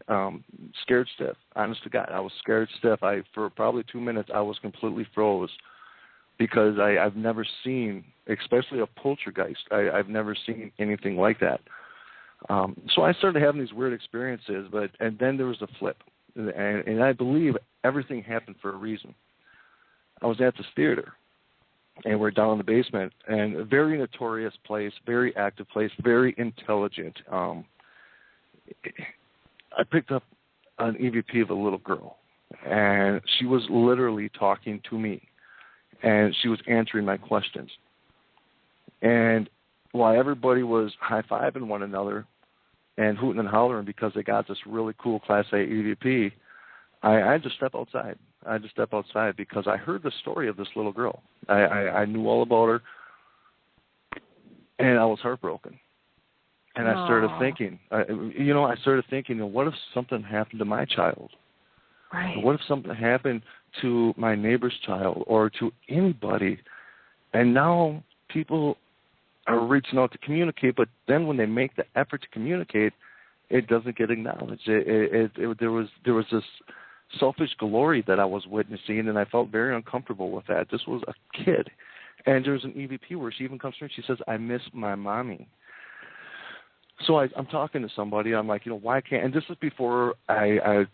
scared stiff. Honest to God, I was scared stiff. For probably 2 minutes, I was completely froze, because I've never seen, especially a poltergeist, I've never seen anything like that. So I started having these weird experiences, and then there was a flip, and I believe everything happened for a reason. I was at this theater, and we're down in the basement, and a very notorious place, very active place, very intelligent. I picked up an EVP of a little girl, and she was literally talking to me, and she was answering my questions. And while everybody was high-fiving one another and hooting and hollering because they got this really cool Class A EVP, I had to step outside. I had to step outside because I heard the story of this little girl. I knew all about her, and I was heartbroken. And I started thinking, what if something happened to my child? Right. What if something happened to my neighbor's child or to anybody? And now people are reaching out to communicate, but then when they make the effort to communicate, it doesn't get acknowledged. There was this selfish glory that I was witnessing, and I felt very uncomfortable with that. This was a kid. And there's an EVP where she even comes through and she says, I miss my mommy. So I'm talking to somebody. I'm like, why can't, and this is before I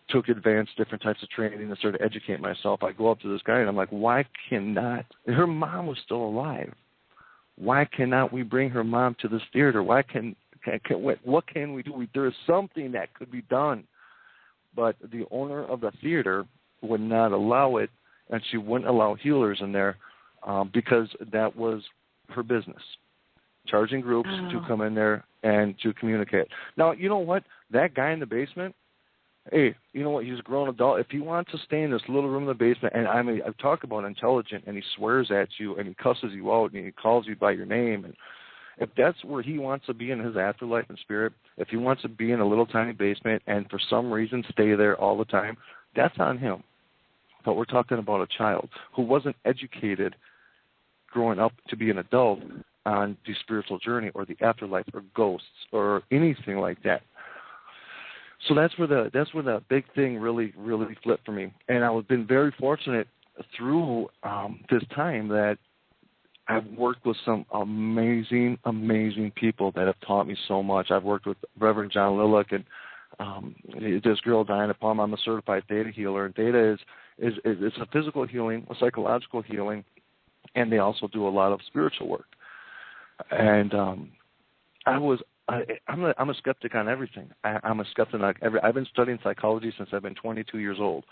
took advanced different types of training and started educating myself. I go up to this guy and I'm like, why cannot, her mom was still alive. Why cannot we bring her mom to this theater? What can we do? There is something that could be done. But the owner of the theater would not allow it, and she wouldn't allow healers in there because that was her business, charging groups to come in there and to communicate. Now, you know what? That guy in the basement, hey, you know what? He's a grown adult. If he wants to stay in this little room in the basement, and I've talked about intelligent, and he swears at you, and he cusses you out, and he calls you by your name, and if that's where he wants to be in his afterlife and spirit, if he wants to be in a little tiny basement and for some reason stay there all the time, that's on him. But we're talking about a child who wasn't educated growing up to be an adult on the spiritual journey or the afterlife or ghosts or anything like that. So that's where the big thing really, really flipped for me. And I've been very fortunate through this time that I've worked with some amazing, amazing people that have taught me so much. I've worked with Reverend John Lillick and this girl, Diana Palm. I'm a certified theta healer, and theta is a physical healing, a psychological healing, and they also do a lot of spiritual work. And I'm a skeptic on everything. I'm a skeptic on I've been studying psychology since I've been 22 years old.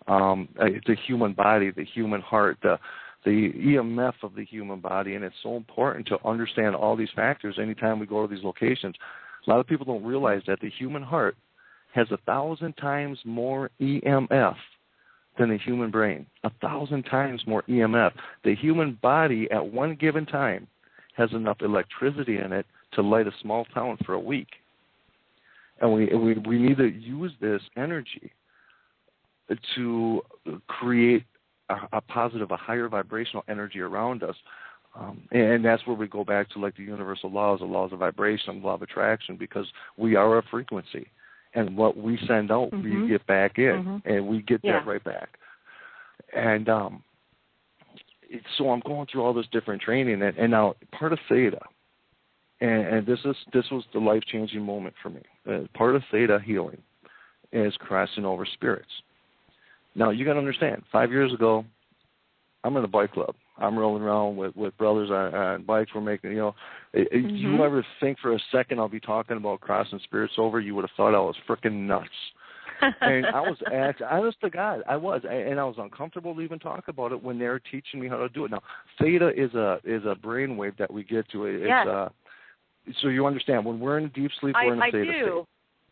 The human body, the human heart, the EMF of the human body, and it's so important to understand all these factors anytime we go to these locations. A lot of people don't realize that the human heart has 1,000 times more EMF than the human brain. 1,000 times more EMF. The human body at one given time has enough electricity in it to light a small town for a week. And we need to use this energy to create a positive, a higher vibrational energy around us. And that's where we go back to like the universal laws, the laws of vibration, law of attraction, because we are a frequency. And what we send out, we get back in, and we get that right back. And so I'm going through all this different training, and now part of Theta, and this was the life-changing moment for me. Part of Theta healing is crossing over spirits. Now, you got to understand, 5 years ago, I'm in a bike club. I'm rolling around with brothers on bikes. We're making, you ever think for a second I'll be talking about crossing spirits over, you would have thought I was freaking nuts. And I was honest to God, I was. And I was uncomfortable to even talk about it when they were teaching me how to do it. Now, Theta is a brainwave that we get to. It's, so you understand, when we're in deep sleep, we're in a Theta state.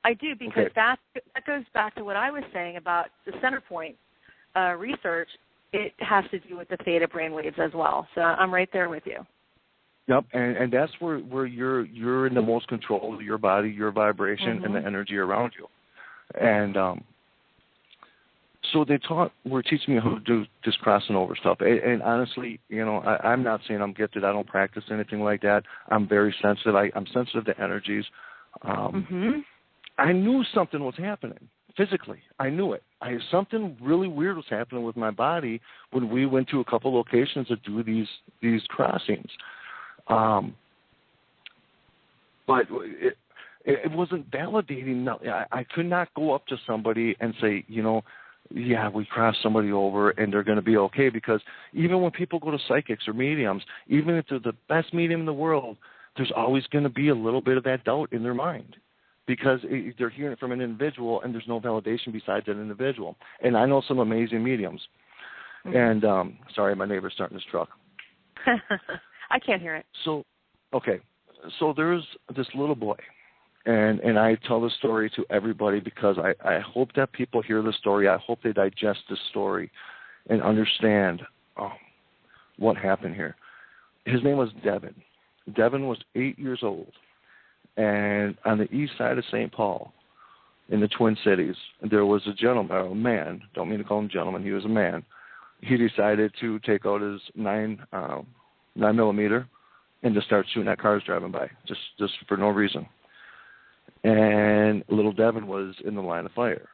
I do, because that goes back to what I was saying about the center point research. It has to do with the theta brainwaves as well. So I'm right there with you. Yep, and that's where you're in the most control of your body, your vibration, and the energy around you. And so were teaching me how to do this crossing over stuff. And honestly, I'm not saying I'm gifted. I don't practice anything like that. I'm very sensitive. I'm sensitive to energies. I knew something was happening physically. I knew it. Something really weird was happening with my body when we went to a couple locations to do these crossings. But it wasn't validating. No, I could not go up to somebody and say, we crossed somebody over and they're going to be okay, because even when people go to psychics or mediums, even if they're the best medium in the world, there's always going to be a little bit of that doubt in their mind, because they're hearing it from an individual and there's no validation besides that individual. And I know some amazing mediums. And sorry, my neighbor's starting his truck. I can't hear it. So there's this little boy, And I tell the story to everybody because I hope that people hear the story. I hope they digest the story and understand what happened here. His name was Devin. Devin was 8 years old. And on the east side of St. Paul, in the Twin Cities, there was a gentleman, a man, don't mean to call him gentleman, he was a man. He decided to take out his 9mm and just start shooting at cars driving by, just for no reason. And little Devin was in the line of fire.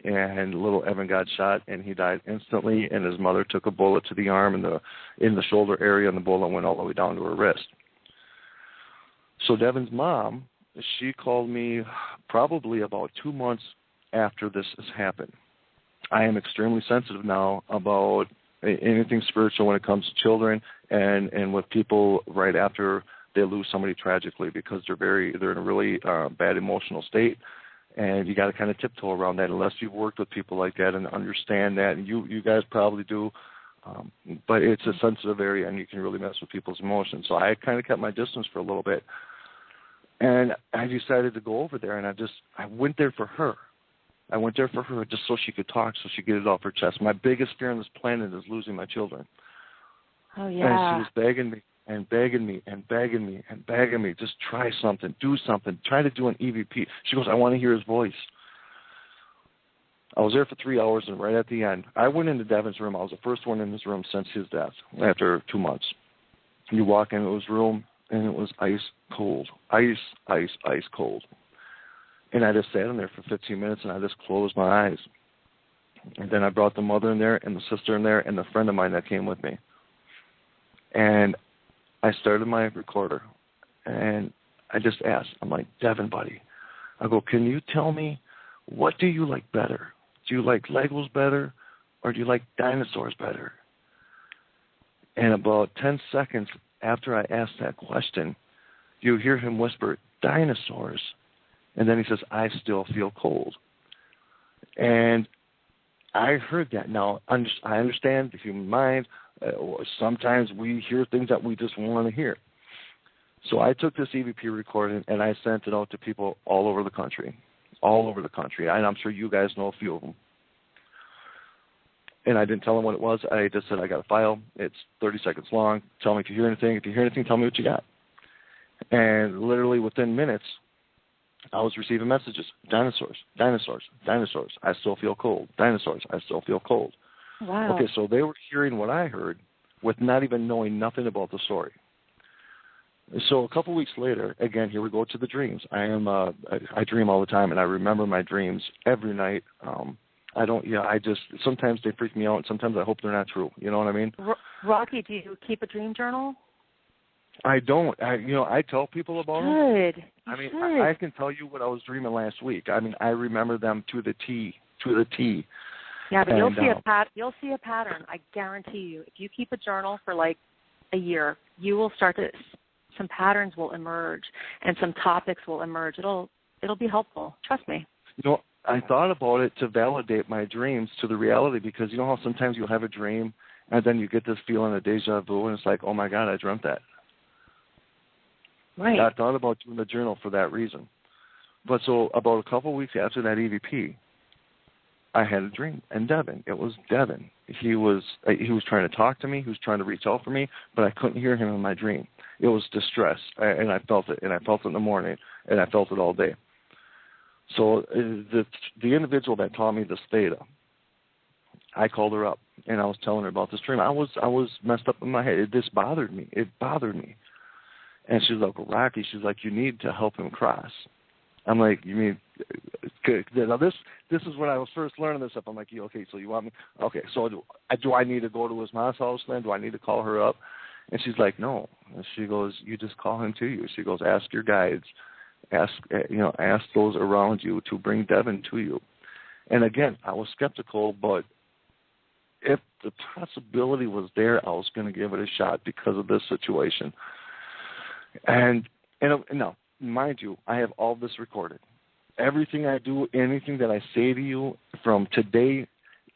And little Evan got shot, and he died instantly, and his mother took a bullet to the arm and in the shoulder area, and the bullet went all the way down to her wrist. So Devin's mom, she called me probably about 2 months after this has happened. I am extremely sensitive now about anything spiritual when it comes to children and with people right after they lose somebody tragically, because they're in a really bad emotional state, and you got to kind of tiptoe around that unless you've worked with people like that and understand that, and you guys probably do. But it's a sensitive area, and you can really mess with people's emotions. So I kind of kept my distance for a little bit. And I decided to go over there, and I went there for her. I went there for her just so she could talk, so she could get it off her chest. My biggest fear on this planet is losing my children. Oh, yeah. And she was begging me and begging me and begging me and begging me, just try something, do something, try to do an EVP. She goes, I want to hear his voice. I was there for 3 hours, and right at the end, I went into Devin's room. I was the first one in his room since his death after 2 months. You walk into his room, and it was ice cold, ice cold. And I just sat in there for 15 minutes, and I just closed my eyes. And then I brought the mother in there and the sister in there and the friend of mine that came with me. And I started my recorder, and I just asked, I'm like, Devin, buddy, I go, can you tell me, what do you like better? Do you like Legos better, or do you like dinosaurs better? And about 10 seconds after I asked that question, you hear him whisper, dinosaurs. And then he says, I still feel cold. And I heard that. Now, I understand the human mind. Sometimes we hear things that we just want to hear. So I took this EVP recording, and I sent it out to people all over the country. And I'm sure you guys know a few of them. And I didn't tell them what it was. I just said, I got a file. It's 30 seconds long. Tell me if you hear anything. If you hear anything, tell me what you got. And literally within minutes, I was receiving messages. Dinosaurs, dinosaurs, dinosaurs. I still feel cold. Dinosaurs, I still feel cold. Wow. Okay, so they were hearing what I heard with not even knowing nothing about the story. So a couple weeks later, again, here we go to the dreams. I dream all the time, and I remember my dreams every night. Sometimes they freak me out, and sometimes I hope they're not true. You know what I mean? Rocky, do you keep a dream journal? I don't. I tell people about them. Good. I can tell you what I was dreaming last week. I remember them to the T. Yeah, but you'll see a pattern. I guarantee you. If you keep a journal for like a year, you will start to. Some patterns will emerge, and some topics will emerge. It'll be helpful. Trust me. I thought about it to validate my dreams to the reality, because you know how sometimes you'll have a dream, and then you get this feeling of deja vu, and it's like, oh my God, I dreamt that. Right. I thought about doing the journal for that reason. But so about a couple of weeks after that EVP, I had a dream, and it was Devin. He was trying to talk to me. He was trying to reach out for me, but I couldn't hear him in my dream. It was distress, and I felt it, and I felt it in the morning, and I felt it all day. So the individual that taught me this theta, I called her up, and I was telling her about this dream. I was messed up in my head. This bothered me. It bothered me. And she's like, Rocky, she's like, you need to help him cross. I'm like, you mean, now this is when I was first learning this stuff. I'm like, okay, so you want me, okay, so do I need to go to his mom's house then? Do I need to call her up? And she's like, no. And she goes, you just call him to you. She goes, ask your guides, ask those around you to bring Devin to you. And again, I was skeptical, but if the possibility was there, I was going to give it a shot because of this situation. And now, mind you, I have all this recorded. Everything I do, anything that I say to you from today,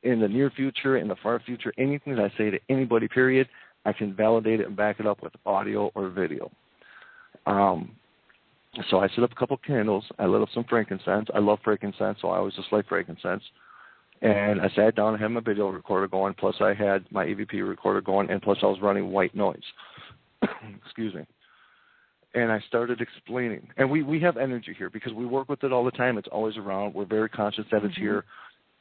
in the near future, in the far future, anything that I say to anybody, period, I can validate it and back it up with audio or video. So I set up a couple candles. I lit up some frankincense. I love frankincense, so I always just light frankincense. And I sat down and had my video recorder going, plus I had my EVP recorder going, and plus I was running white noise. Excuse me. And I started explaining. And we have energy here because we work with it all the time. It's always around. We're very conscious that it's here.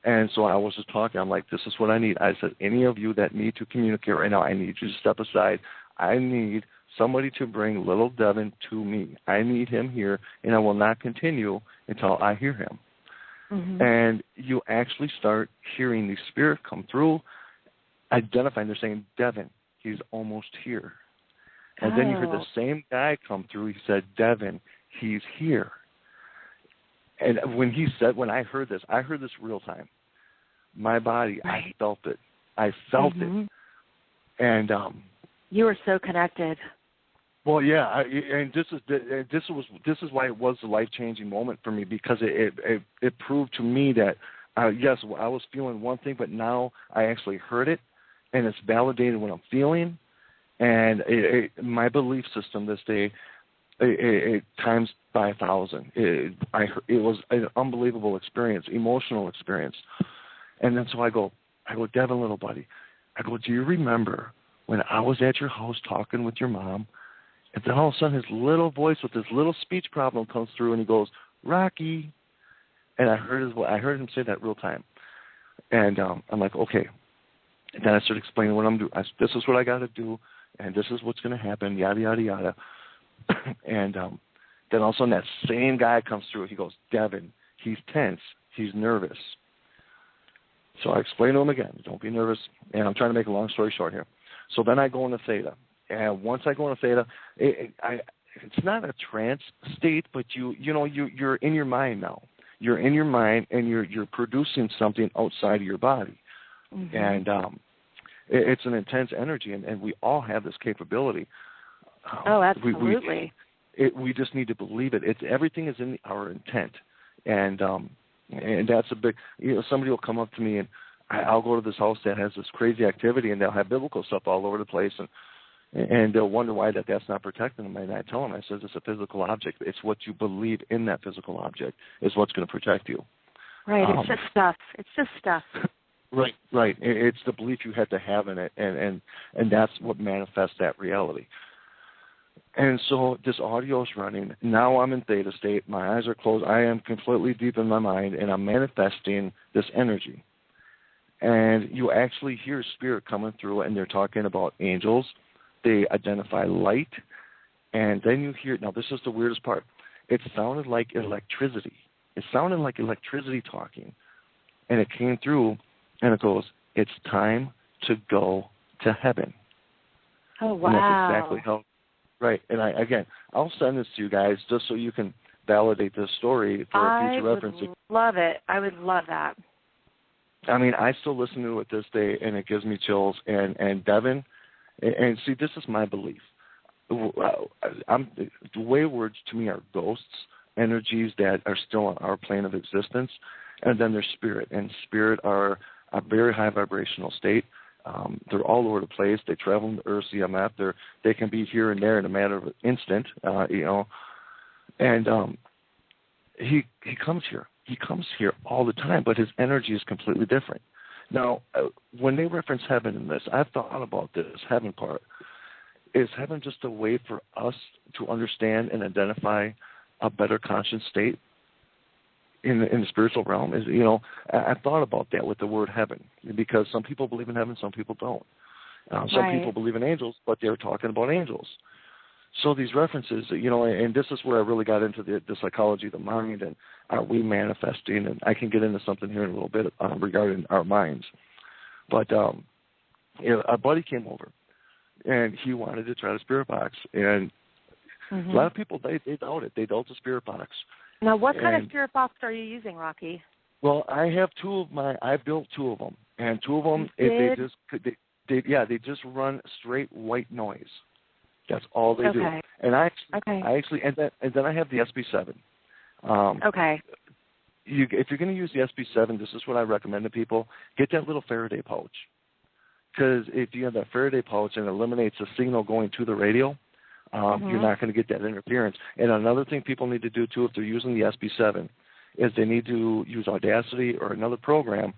And so I was just talking. I'm like, this is what I need. I said, any of you that need to communicate right now, I need you to step aside. I need somebody to bring little Devin to me. I need him here, and I will not continue until I hear him. And you actually start hearing the spirit come through, identifying. They're saying, Devin, he's almost here. And then you hear the same guy come through. He said, Devin, he's here. And when I heard this real time. My body, I felt it. I felt it. And you were so connected. Well, yeah, and this is why it was a life-changing moment for me, because it proved to me that yes, I was feeling one thing, but now I actually heard it, and it's validated what I'm feeling, and my belief system this day it times by 1,000. It was an unbelievable experience, emotional experience, and then so I go, Devin, little buddy, I go, do you remember when I was at your house talking with your mom? And then all of a sudden his little voice with this little speech problem comes through, and he goes, Rocky. And I heard him say that real time. And I'm like, okay. And then I started explaining what I'm doing. This is what I got to do, and this is what's going to happen, yada, yada, yada. And then all of a sudden that same guy comes through. He goes, Devin, he's tense. He's nervous. So I explain to him again, don't be nervous. And I'm trying to make a long story short here. So then I go into theta. And once I go into theta, it's not a trance state, but you're in your mind now. You're in your mind, and you're producing something outside of your body. And it's an intense energy, and we all have this capability. Absolutely. We just need to believe it. Everything is in our intent, and that's a big. Somebody will come up to me, and I'll go to this house that has this crazy activity, and they'll have biblical stuff all over the place, and they'll wonder why that's not protecting them. And I tell them, I says, it's a physical object. It's what you believe in that physical object is what's going to protect you. Right. It's just stuff. It's just stuff. Right. It's the belief you had to have in it, and that's what manifests that reality. And so this audio is running. Now I'm in theta state. My eyes are closed. I am completely deep in my mind, and I'm manifesting this energy. And you actually hear spirit coming through, and they're talking about angels. They identify light, and then you hear, now this is the weirdest part, it sounded like electricity. It sounded like electricity talking, and it came through, and it goes, it's time to go to heaven. Oh, wow. And that's exactly how, right, and I'll send this to you guys just so you can validate this story for a future reference. I would love it. I would love that. I mean, I still listen to it this day, and it gives me chills, and Devin, and see, this is my belief. The way words to me are ghosts, energies that are still on our plane of existence, and then there's spirit. And spirit are a very high vibrational state. They're all over the place. They travel in the Earth's EMF. They can be here and there in a matter of an instant, And he comes here. He comes here all the time, but his energy is completely different. Now, when they reference heaven in this, I've thought about this heaven part. Is heaven just a way for us to understand and identify a better conscious state in the spiritual realm? I thought about that with the word heaven, because some people believe in heaven, some people don't. Some people believe in angels, but they're talking about angels. So these references, and this is where I really got into the psychology of the mind, and are we manifesting? And I can get into something here in a little bit regarding our minds. But a buddy came over, and he wanted to try the spirit box. And a lot of people, they doubt it. They doubt the spirit box. Now, what kind of spirit box are you using, Rocky? Well, I have I built two of them. And two of them, they just run straight white noise. That's all they do. And I actually, and then I have the SB7. If you're going to use the SB7, this is what I recommend to people: get that little Faraday pouch, because if you have that Faraday pouch and it eliminates the signal going to the radio, You're not going to get that interference. And another thing people need to do, too, if they're using the SB7, is they need to use Audacity or another program,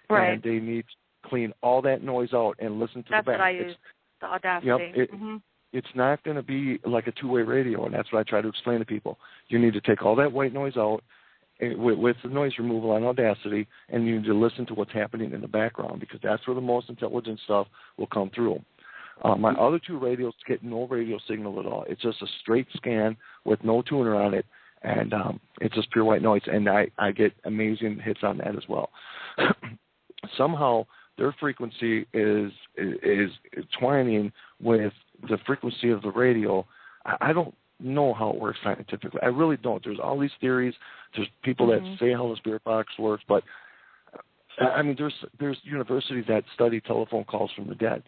and they need to clean all that noise out and listen to the back. That's what I use, the Audacity. Yep, it's not going to be like a two-way radio, and that's what I try to explain to people. You need to take all that white noise out with the noise removal on Audacity, and you need to listen to what's happening in the background, because that's where the most intelligent stuff will come through. My other two radios get no radio signal at all. It's just a straight scan with no tuner on it, and it's just pure white noise, and I get amazing hits on that as well. Somehow their frequency is twining with the frequency of the radio. I don't know how it works scientifically. I really don't. There's all these theories. There's people that say how the spirit box works, but I mean, there's universities that study telephone calls from the dead,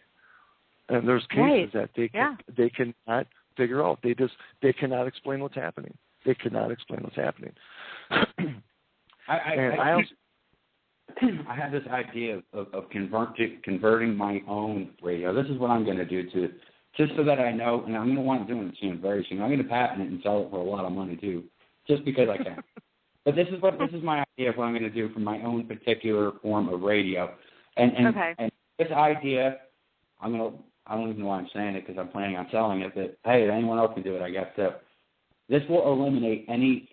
and there's cases that they cannot figure out. They cannot explain what's happening. They cannot explain what's happening. I have this idea of converting my own radio. This is what I'm going to do to, just so that I know, and I'm going to want to do it soon, very soon. I'm going to patent it and sell it for a lot of money too, just because I can. But this is my idea of what I'm going to do for my own particular form of radio. And this idea, I don't even know why I'm saying it, because I'm planning on selling it. But hey, if anyone else can do it, I guess so. This will eliminate any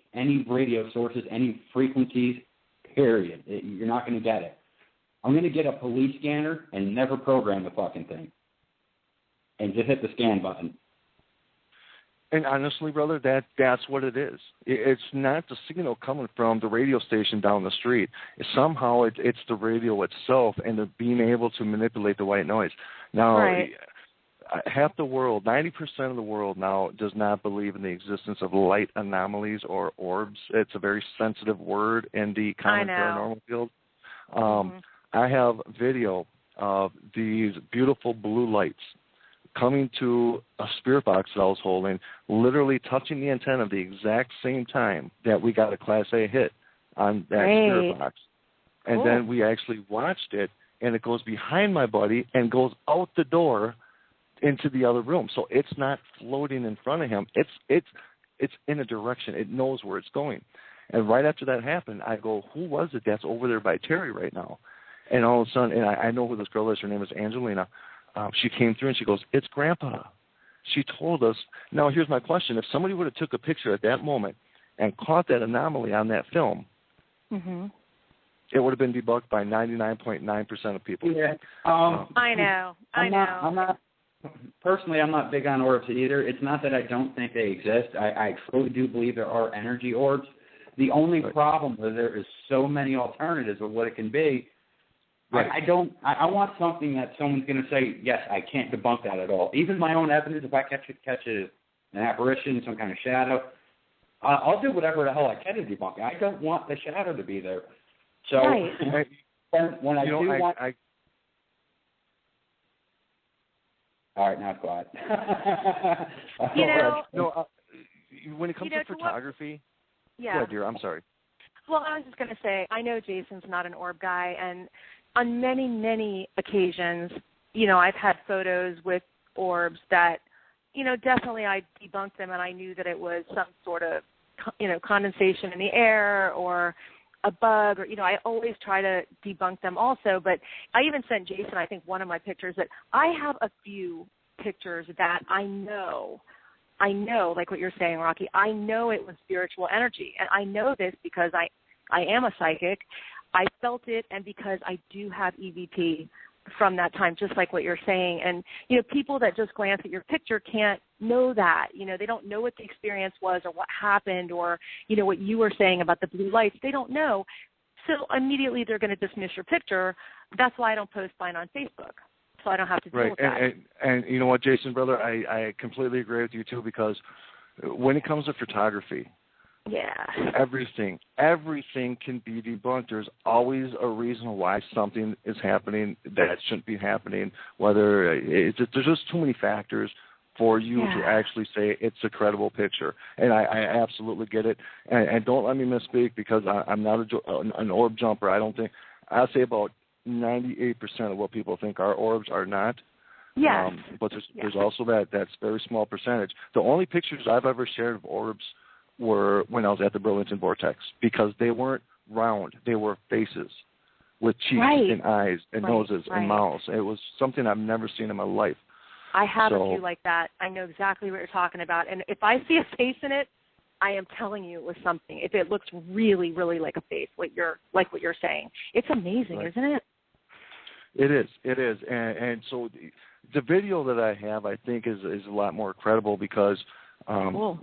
radio sources, any frequencies. Period. You're not going to get it. I'm going to get a police scanner and never program the fucking thing, and just hit the scan button. And honestly, brother, that's what it is. It's not the signal coming from the radio station down the street. Somehow it's the radio itself and the being able to manipulate the white noise. Now, half the world, 90% of the world now does not believe in the existence of light anomalies or orbs. It's a very sensitive word in the common paranormal field. I have video of these beautiful blue lights coming to a spirit box that I was holding, literally touching the antenna at the exact same time that we got a Class A hit on that spirit box. And then we actually watched it, and it goes behind my buddy and goes out the door into the other room. So it's not floating in front of him. It's in a direction. It knows where it's going. And right after that happened, I go, who was it that's over there by Terry right now? And all of a sudden, and I know who this girl is. Her name is Angelina. She came through and she goes, it's Grandpa. She told us. Now, here's my question. If somebody would have took a picture at that moment and caught that anomaly on that film, it would have been debunked by 99.9% of people. Yeah. I know. I'm not. Personally, I'm not big on orbs either. It's not that I don't think they exist. I truly do believe there are energy orbs. The only problem is there is so many alternatives of what it can be. I want something that someone's going to say, yes, I can't debunk that at all. Even my own evidence, if I catch an apparition, some kind of shadow, I'll do whatever the hell I can to debunk it. I don't want the shadow to be there. So when I do want... All right, now it's quiet. When it comes to photography, go ahead, dear. I'm sorry. Well, I was just going to say, I know Jason's not an orb guy, and on many, many occasions, I've had photos with orbs that, definitely I debunked them, and I knew that it was some sort of, condensation in the air or a bug, or, I always try to debunk them also. But I even sent Jason, I think, one of my pictures that I have a few pictures that I know, like what you're saying, Rocky, I know it was spiritual energy. And I know this because I am a psychic. I felt it, and because I do have EVP from that time, just like what you're saying. And, people that just glance at your picture can't know that. They don't know what the experience was or what happened or, what you were saying about the blue lights. They don't know. So immediately they're going to dismiss your picture. That's why I don't post mine on Facebook, so I don't have to deal with that. And you know what, Jason, brother, I completely agree with you, too, because when it comes to photography, everything can be debunked. There's always a reason why something is happening that shouldn't be happening, whether there's just too many factors for you to actually say it's a credible picture. And I absolutely get it. And don't let me misspeak, because I'm not an orb jumper. I'll say about 98% of what people think are orbs are not. Yes. But there's also that very small percentage. The only pictures I've ever shared of orbs were when I was at the Burlington Vortex, because they weren't round. They were faces with cheeks and eyes and noses and mouths. It was something I've never seen in my life. I have a few like that. I know exactly what you're talking about. And if I see a face in it, I am telling you it was something. If it looks really, really like a face, what you're saying. It's amazing, isn't it? It is. And so the video that I have, I think, is a lot more credible because cool.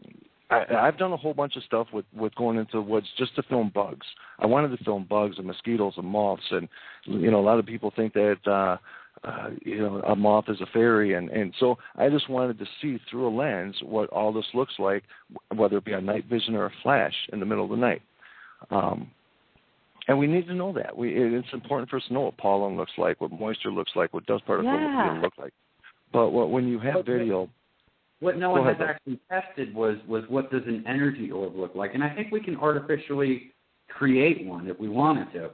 I've done a whole bunch of stuff with going into the woods just to film bugs. I wanted to film bugs and mosquitoes and moths, and a lot of people think that a moth is a fairy, and so I just wanted to see through a lens what all this looks like, whether it be a night vision or a flash in the middle of the night. And we need to know that. It's important for us to know what pollen looks like, what moisture looks like, what dust particles look like. But when you have video... What no one has actually tested was what does an energy orb look like. And I think we can artificially create one if we wanted to.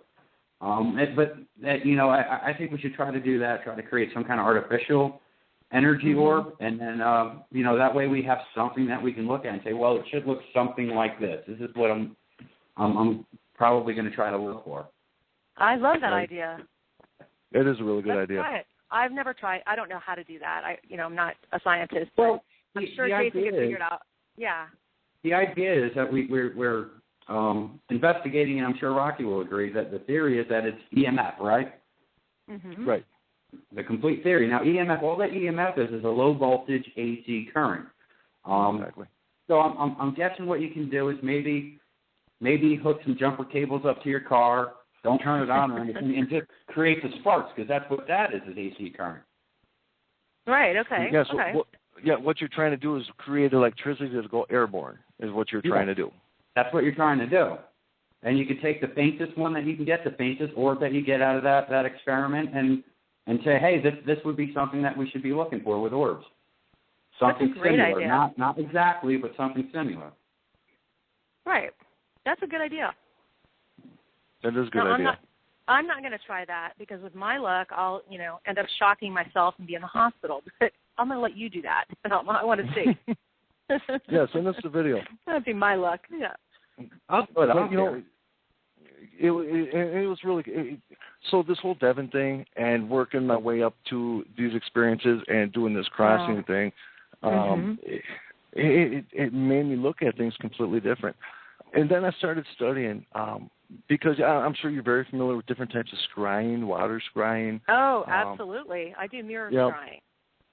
I think we should try to do that, try to create some kind of artificial energy orb. And then, that way we have something that we can look at and say, well, it should look something like this. This is what I'm probably going to try to look for. I love that idea. It is a really good idea. Try it. I've never tried. I don't know how to do that. I'm not a scientist. Well, I'm sure Jason can figure it out. Yeah. The idea is that we're investigating, and I'm sure Rocky will agree, that the theory is that it's EMF, right? Mm-hmm. Right. The complete theory. Now, EMF, all that EMF is a low voltage AC current. Exactly. So I'm guessing what you can do is maybe hook some jumper cables up to your car, don't turn it on or anything, and just create the sparks, because that's what that is AC current. Right, okay. Yeah, so what you're trying to do is create electricity to go airborne, is what you're trying to do. That's what you're trying to do. And you can take the faintest one that you can get, the faintest orb that you get out of that experiment, and say, hey, this would be something that we should be looking for with orbs. Something That's a great similar. idea. Not exactly, but something similar. Right. That's a good idea. That is a good idea. I'm not going to try that, because with my luck, I'll, end up shocking myself and be in the hospital. But I'm going to let you do that. I want to see. Yeah, send us the video. That'd be my luck. Yeah. I'll put it out there. It was really so this whole Devon thing and working my way up to these experiences and doing this crossing thing, it made me look at things completely different. And then I started studying because I'm sure you're very familiar with different types of scrying, water scrying. Oh, absolutely. I do mirror scrying.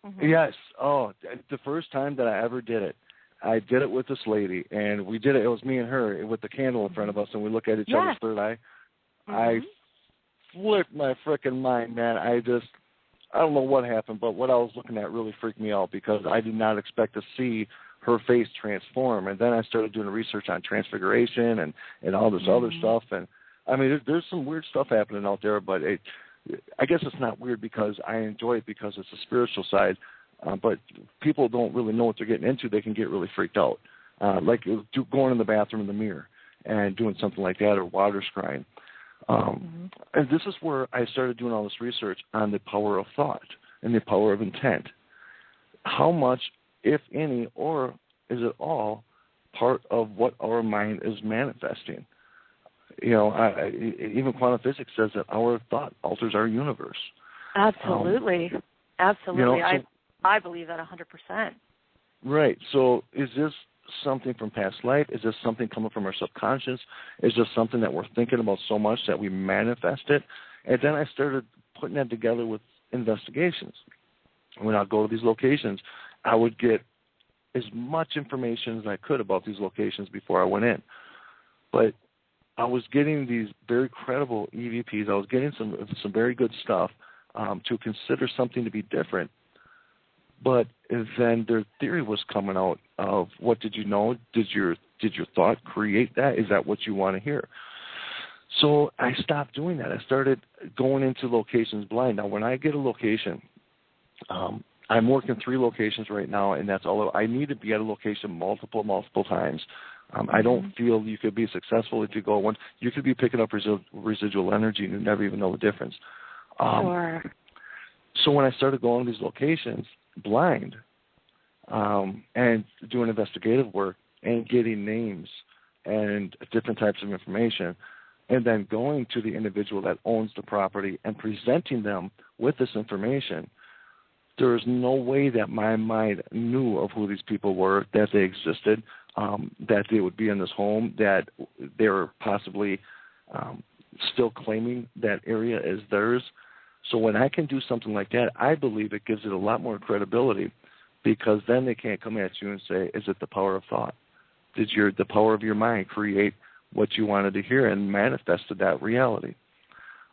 Mm-hmm. Yes. Oh, the first time that I ever did it, I did it with this lady, and we did it. It was me and her with the candle in front of us, and we look at each other's third eye. Mm-hmm. I flipped my frickin' mind, man. I don't know what happened, but what I was looking at really freaked me out, because I did not expect to see her face transform. And then I started doing research on transfiguration and all this other stuff. And I mean, there's some weird stuff happening out there, but I guess it's not weird because I enjoy it, because it's a spiritual side. But people don't really know what they're getting into. They can get really freaked out, like going in the bathroom in the mirror and doing something like that, or water scrying. And this is where I started doing all this research on the power of thought and the power of intent. How much, if any, or is it all part of what our mind is manifesting? Even quantum physics says that our thought alters our universe. Absolutely. Absolutely. I believe that 100%. Right. So is this something from past life? Is this something coming from our subconscious? Is this something that we're thinking about so much that we manifest it? And then I started putting that together with investigations. When I'd go to these locations, I would get as much information as I could about these locations before I went in. But I was getting these very credible EVPs. I was getting some very good stuff to consider something to be different. But then their theory was coming out of, what did you know? Did your thought create that? Is that what you want to hear? So I stopped doing that. I started going into locations blind. Now, when I get a location, I'm working 3 locations right now, and that's all. I need to be at a location multiple times. I don't feel you could be successful if you go one. You could be picking up residual energy and you never even know the difference. Sure. So when I started going to these locations blind and doing investigative work and getting names and different types of information, and then going to the individual that owns the property and presenting them with this information, there is no way that my mind knew of who these people were, that they existed, that they would be in this home, that they were possibly still claiming that area as theirs. So when I can do something like that, I believe it gives it a lot more credibility, because then they can't come at you and say, is it the power of thought? Did the power of your mind create what you wanted to hear and manifested that reality?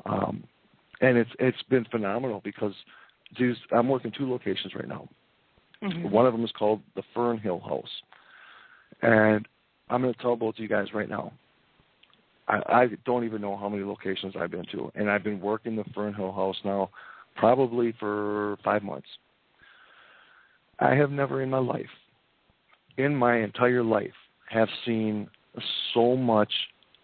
And it's been phenomenal, because I'm working 2 locations right now. Mm-hmm. One of them is called the Fern Hill House. And I'm going to tell both of you guys right now, I don't even know how many locations I've been to. And I've been working the Fern Hill House now probably for 5 months. I have never in my entire life, have seen so much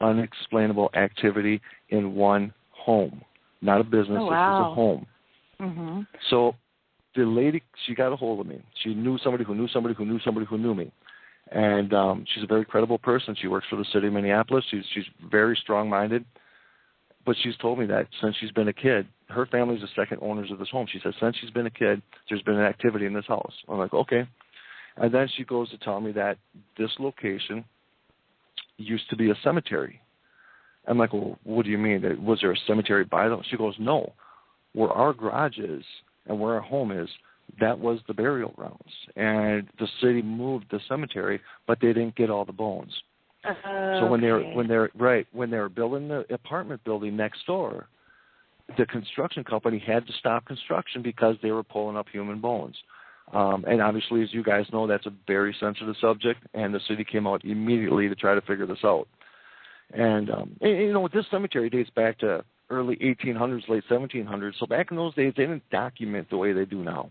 unexplainable activity in one home. Not a business, oh, wow. This is a home. Mm-hmm. So the lady, she got a hold of me. She knew somebody who knew somebody who knew somebody who knew me. And she's a very credible person. She works for the city of Minneapolis. She's very strong-minded. But she's told me that since she's been a kid, her family's the second owners of this home. She said since she's been a kid, there's been an activity in this house. I'm like, okay. And then she goes to tell me that this location used to be a cemetery. I'm like, well, what do you mean? Was there a cemetery by them? She goes, no. Where our garage is and where our home is, that was the burial grounds. And the city moved the cemetery, but they didn't get all the bones. So when they were building the apartment building next door, the construction company had to stop construction because they were pulling up human bones. And obviously, as you guys know, that's a very sensitive subject, and the city came out immediately to try to figure this out. And this cemetery dates back to early 1800s, late 1700s. So back in those days, they didn't document the way they do now.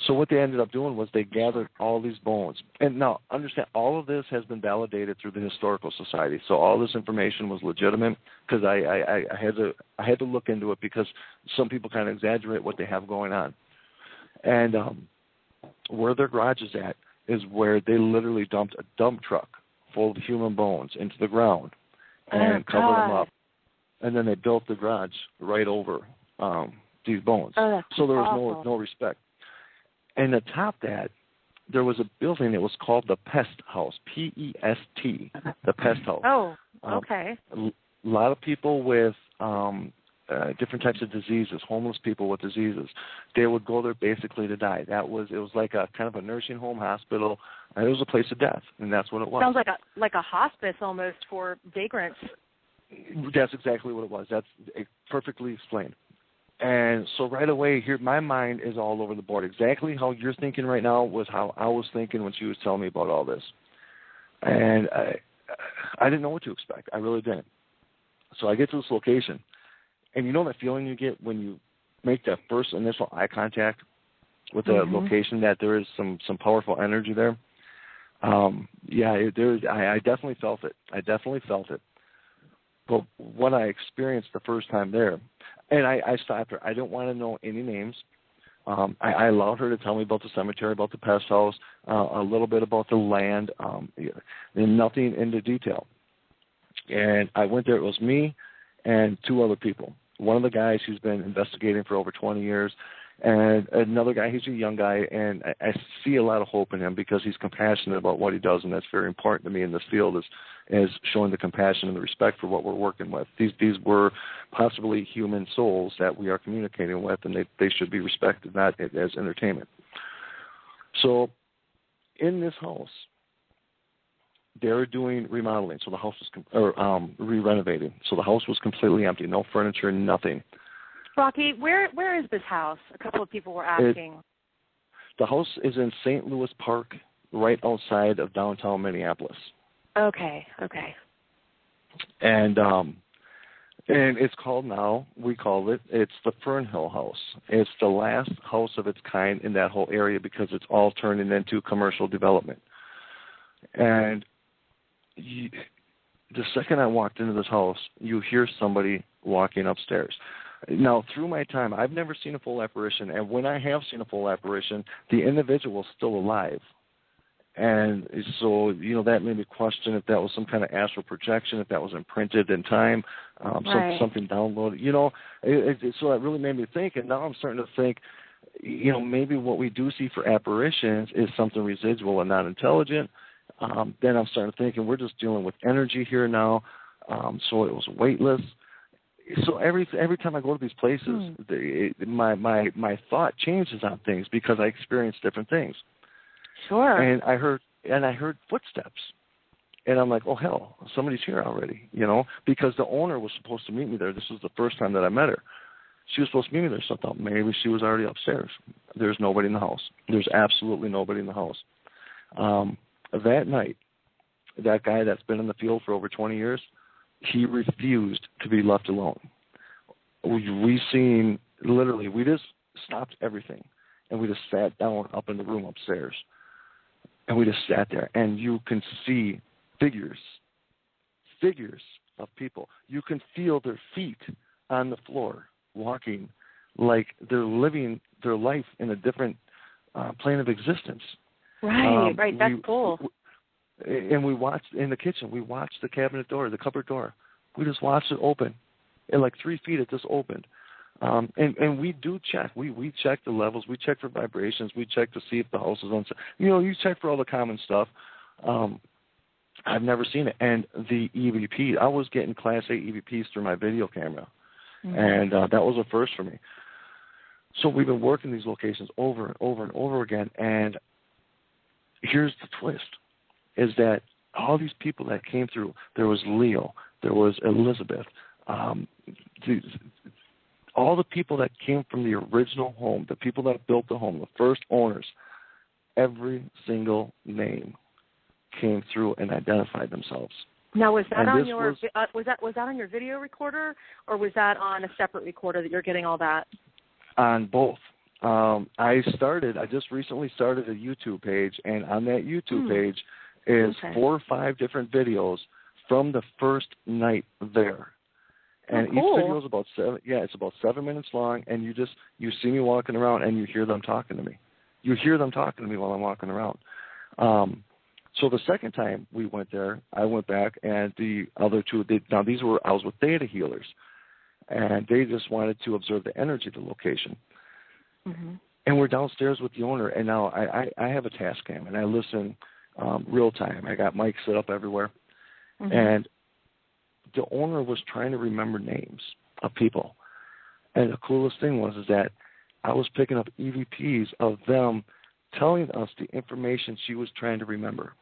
So what they ended up doing was they gathered all these bones. And now, understand, all of this has been validated through the Historical Society. So all this information was legitimate, because I had to look into it, because some people kind of exaggerate what they have going on. And where their garage is at is where they literally dumped a dump truck full of human bones into the ground and covered them up. And then they built the garage right over these bones. So there was no respect. And atop that, there was a building that was called the Pest House, P-E-S-T, the Pest House. Oh, okay. A lot of people with different types of diseases, homeless people with diseases, they would go there basically to die. It was like a kind of a nursing home, hospital. It was a place of death, and that's what it was. Sounds like a hospice almost for vagrants. That's exactly what it was. That's perfectly explained. And so right away here, my mind is all over the board. Exactly how you're thinking right now was how I was thinking when she was telling me about all this. And I didn't know what to expect. I really didn't. So I get to this location, and you know that feeling you get when you make that first initial eye contact with the location, that there is some powerful energy there? I definitely felt it. But what I experienced the first time there, and I stopped her. I didn't want to know any names. I allowed her to tell me about the cemetery, about the pest house, a little bit about the land, and nothing into detail. And I went there. It was me and 2 other people. One of the guys who's been investigating for over 20 years, and another guy, he's a young guy, and I see a lot of hope in him because he's compassionate about what he does, and that's very important to me in this field, is showing the compassion and the respect for what we're working with. These were possibly human souls that we are communicating with, and they should be respected, not as entertainment. So in this house, they're doing remodeling, so the house was re-renovating. So the house was completely empty, no furniture, nothing. Rocky, where is this house? A couple of people were asking. The house is in St. Louis Park, right outside of downtown Minneapolis. Okay. And it's called now, it's the Fern Hill House. It's the last house of its kind in that whole area because it's all turning into commercial development. And the second I walked into this house, you hear somebody walking upstairs. Now, through my time, I've never seen a full apparition, and when I have seen a full apparition, the individual is still alive. And so, that made me question if that was some kind of astral projection, if that was imprinted in time, something downloaded. So that really made me think, and now I'm starting to think, maybe what we do see for apparitions is something residual and not intelligent. Then I'm starting to think, and we're just dealing with energy here now, so it was weightless. So every time I go to these places, my thought changes on things because I experience different things. Sure. And I heard footsteps, and I'm like, oh hell, somebody's here already, because the owner was supposed to meet me there. This was the first time that I met her. She was supposed to meet me there. So I thought maybe she was already upstairs. There's nobody in the house. There's absolutely nobody in the house. That night, that guy that's been in the field for over 20 years, he refused to be left alone. We just stopped everything, and we just sat down up in the room upstairs. And we just sat there, and you can see figures of people. You can feel their feet on the floor walking like they're living their life in a different plane of existence. Right, that's cool. And we watched in the kitchen. We watched the cabinet door, the cupboard door. We just watched it open. In like 3 feet, it just opened. And we do check. We check the levels. We check for vibrations. We check to see if the house is on. You check for all the common stuff. I've never seen it. And the EVP, I was getting Class A EVPs through my video camera. Mm-hmm. And that was a first for me. So we've been working these locations over and over and over again. And here's the twist, is that all these people that came through, there was Leo, there was Elizabeth, all the people that came from the original home, the people that built the home, the first owners, every single name came through and identified themselves. Now, was that on your was that on your video recorder, or was that on a separate recorder that you're getting all that? On both. I just recently started a YouTube page, and on that YouTube page is 4 or 5 different videos from the first night there. And each video is about it's about 7 minutes long, and you see me walking around, and you hear them talking to me. You hear them talking to me while I'm walking around. So the second time we went there, I went back, and the other two, I was with theta healers, and they just wanted to observe the energy of the location. Mm-hmm. And we're downstairs with the owner, and now I have a task cam, and I listen real time. I got mics set up everywhere, and the owner was trying to remember names of people. And the coolest thing was that I was picking up EVPs of them telling us the information she was trying to remember.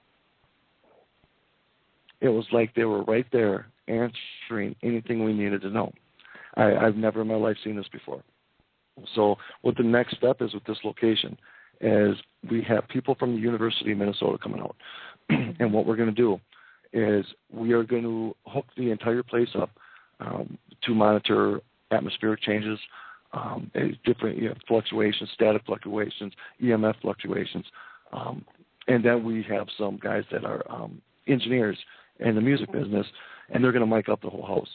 It was like they were right there answering anything we needed to know. I've never in my life seen this before. So what the next step is with this location is we have people from the University of Minnesota coming out. And what we're going to do is we are going to hook the entire place up to monitor atmospheric changes, different fluctuations, static fluctuations, EMF fluctuations. And then we have some guys that are engineers in the music business, and they're going to mic up the whole house.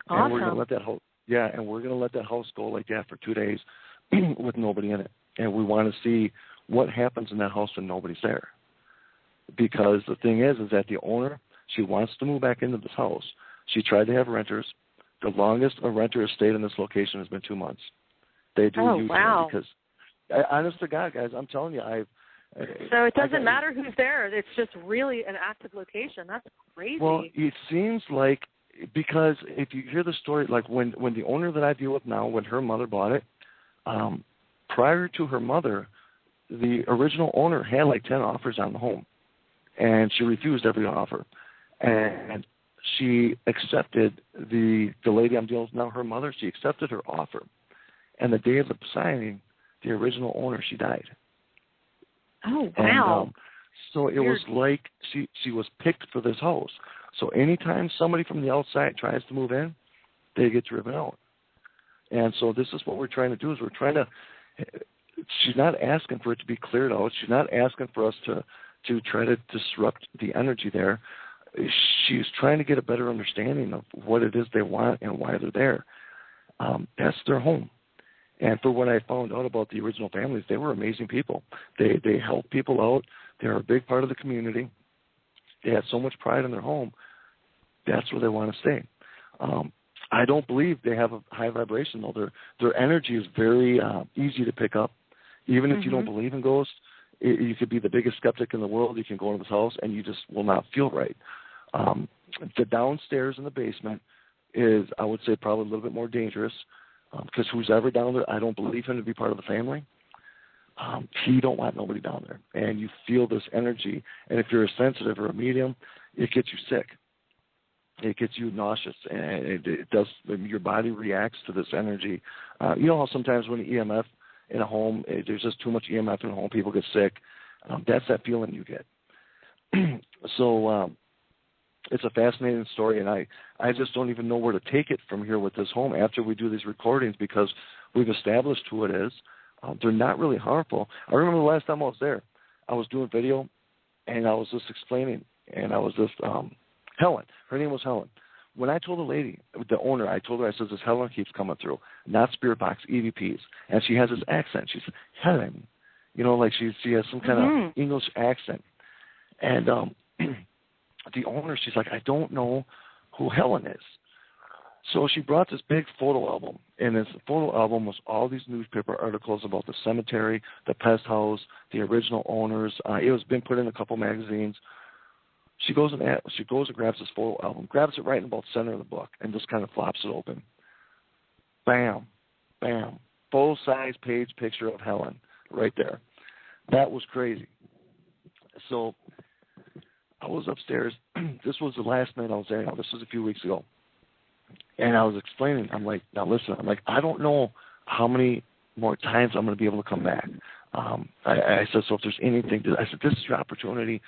Awesome. And we're going to let that house, and we're going to let that house go like that for 2 days with nobody in it. And we want to see what happens in that house when nobody's there. Because the thing is that the owner, she wants to move back into this house. She tried to have renters. The longest a renter has stayed in this location has been 2 months. They do usually because, honest to God, guys, I'm telling you, so it doesn't matter who's there. It's just really an active location. That's crazy. Well, it seems like, because if you hear the story, like when the owner that I deal with now, when her mother bought it, prior to her mother, the original owner had like 10 offers on the home, and she refused every offer. And she accepted the lady I'm dealing with now, her mother, she accepted her offer. And the day of the signing, the original owner, she died. Oh, wow. And, so it was like she was picked for this house. So anytime somebody from the outside tries to move in, they get driven out. And so this is what we're trying to do, is she's not asking for it to be cleared out. She's not asking for us to try to disrupt the energy there. She's trying to get a better understanding of what it is they want and why they're there. that's their home. And for what I found out about the original families, they were amazing people. They helped people out. They're a big part of the community. They had so much pride in their home. That's where they want to stay. I don't believe they have a high vibration, though. Their energy is very easy to pick up. Even if you don't believe in ghosts, you could be the biggest skeptic in the world. You can go into this house, and you just will not feel right. The downstairs in the basement is, I would say, probably a little bit more dangerous because who's ever down there, I don't believe him to be part of the family. He don't want nobody down there. And you feel this energy. And if you're a sensitive or a medium, it gets you sick. It gets you nauseous. And it does, your body reacts to this energy. You know how sometimes when EMF in a home, there's just too much EMF in a home, people get sick. That's that feeling you get. So it's a fascinating story, and I just don't even know where to take it from here with this home after we do these recordings because we've established who it is. They're not really harmful. I remember the last time I was there, I was doing video, and I was just explaining, and I was just, Helen, her name was Helen. When I told the lady, the owner, I told her, I said, this Helen keeps coming through, not spirit box, EVPs. And she has this accent. She said, Helen. You know, like she has some kind of English accent. And the owner, she's like, I don't know who Helen is. So she brought this big photo album, and this photo album was all these newspaper articles about the cemetery, the pest house, the original owners. It was been put in a couple magazines. She goes and grabs this photo album, grabs it right in about the center of the book, and just kind of flops it open. Bam, bam, full-size page picture of Helen right there. That was crazy. So I was upstairs. This was the last night I was there. Now, this was a few weeks ago. And I was explaining, I'm like, now listen, I don't know how many more times I'm going to be able to come back. I said, so if there's anything, I said, this is your opportunity.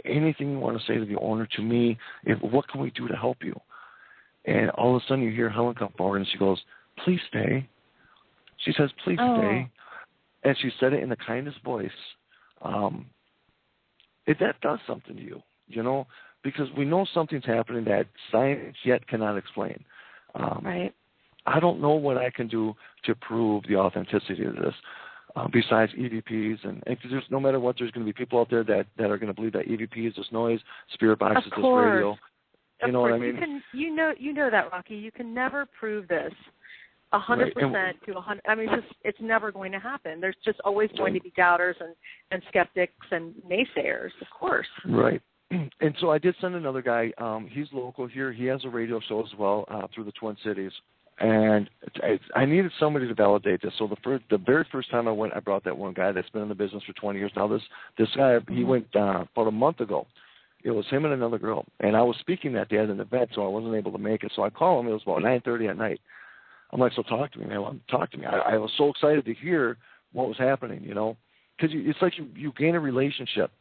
Anything you want to say to the owner, to me, what can we do to help you? And all of a sudden you hear Helen come forward and she goes, please stay. She says, please stay. And she said it in the kindest voice. That does something to you, you know, because we know something's happening that science yet cannot explain. Right. I don't know what I can do to prove the authenticity of this. Besides EVPs, and there's no matter what, there's going to be people out there that are going to believe that EVP is just noise, spirit box is just radio. You know what I mean? You know that, Rocky. You can never prove this 100% to 100. I mean, it's never going to happen. There's just always going to be doubters and skeptics and naysayers, of course. Right. And so I did send another guy. He's local here. He has a radio show as well through the Twin Cities. And I needed somebody to validate this. So the very first time I went, I brought that one guy that's been in the business for 20 years now. This guy, he went about a month ago. It was him and another girl. And I was speaking that day at an event, so I wasn't able to make it. So I called him. It was about 9:30 at night. I'm like, so talk to me, man. Talk to me. I was so excited to hear what was happening, you know, because it's like you gain a relationship.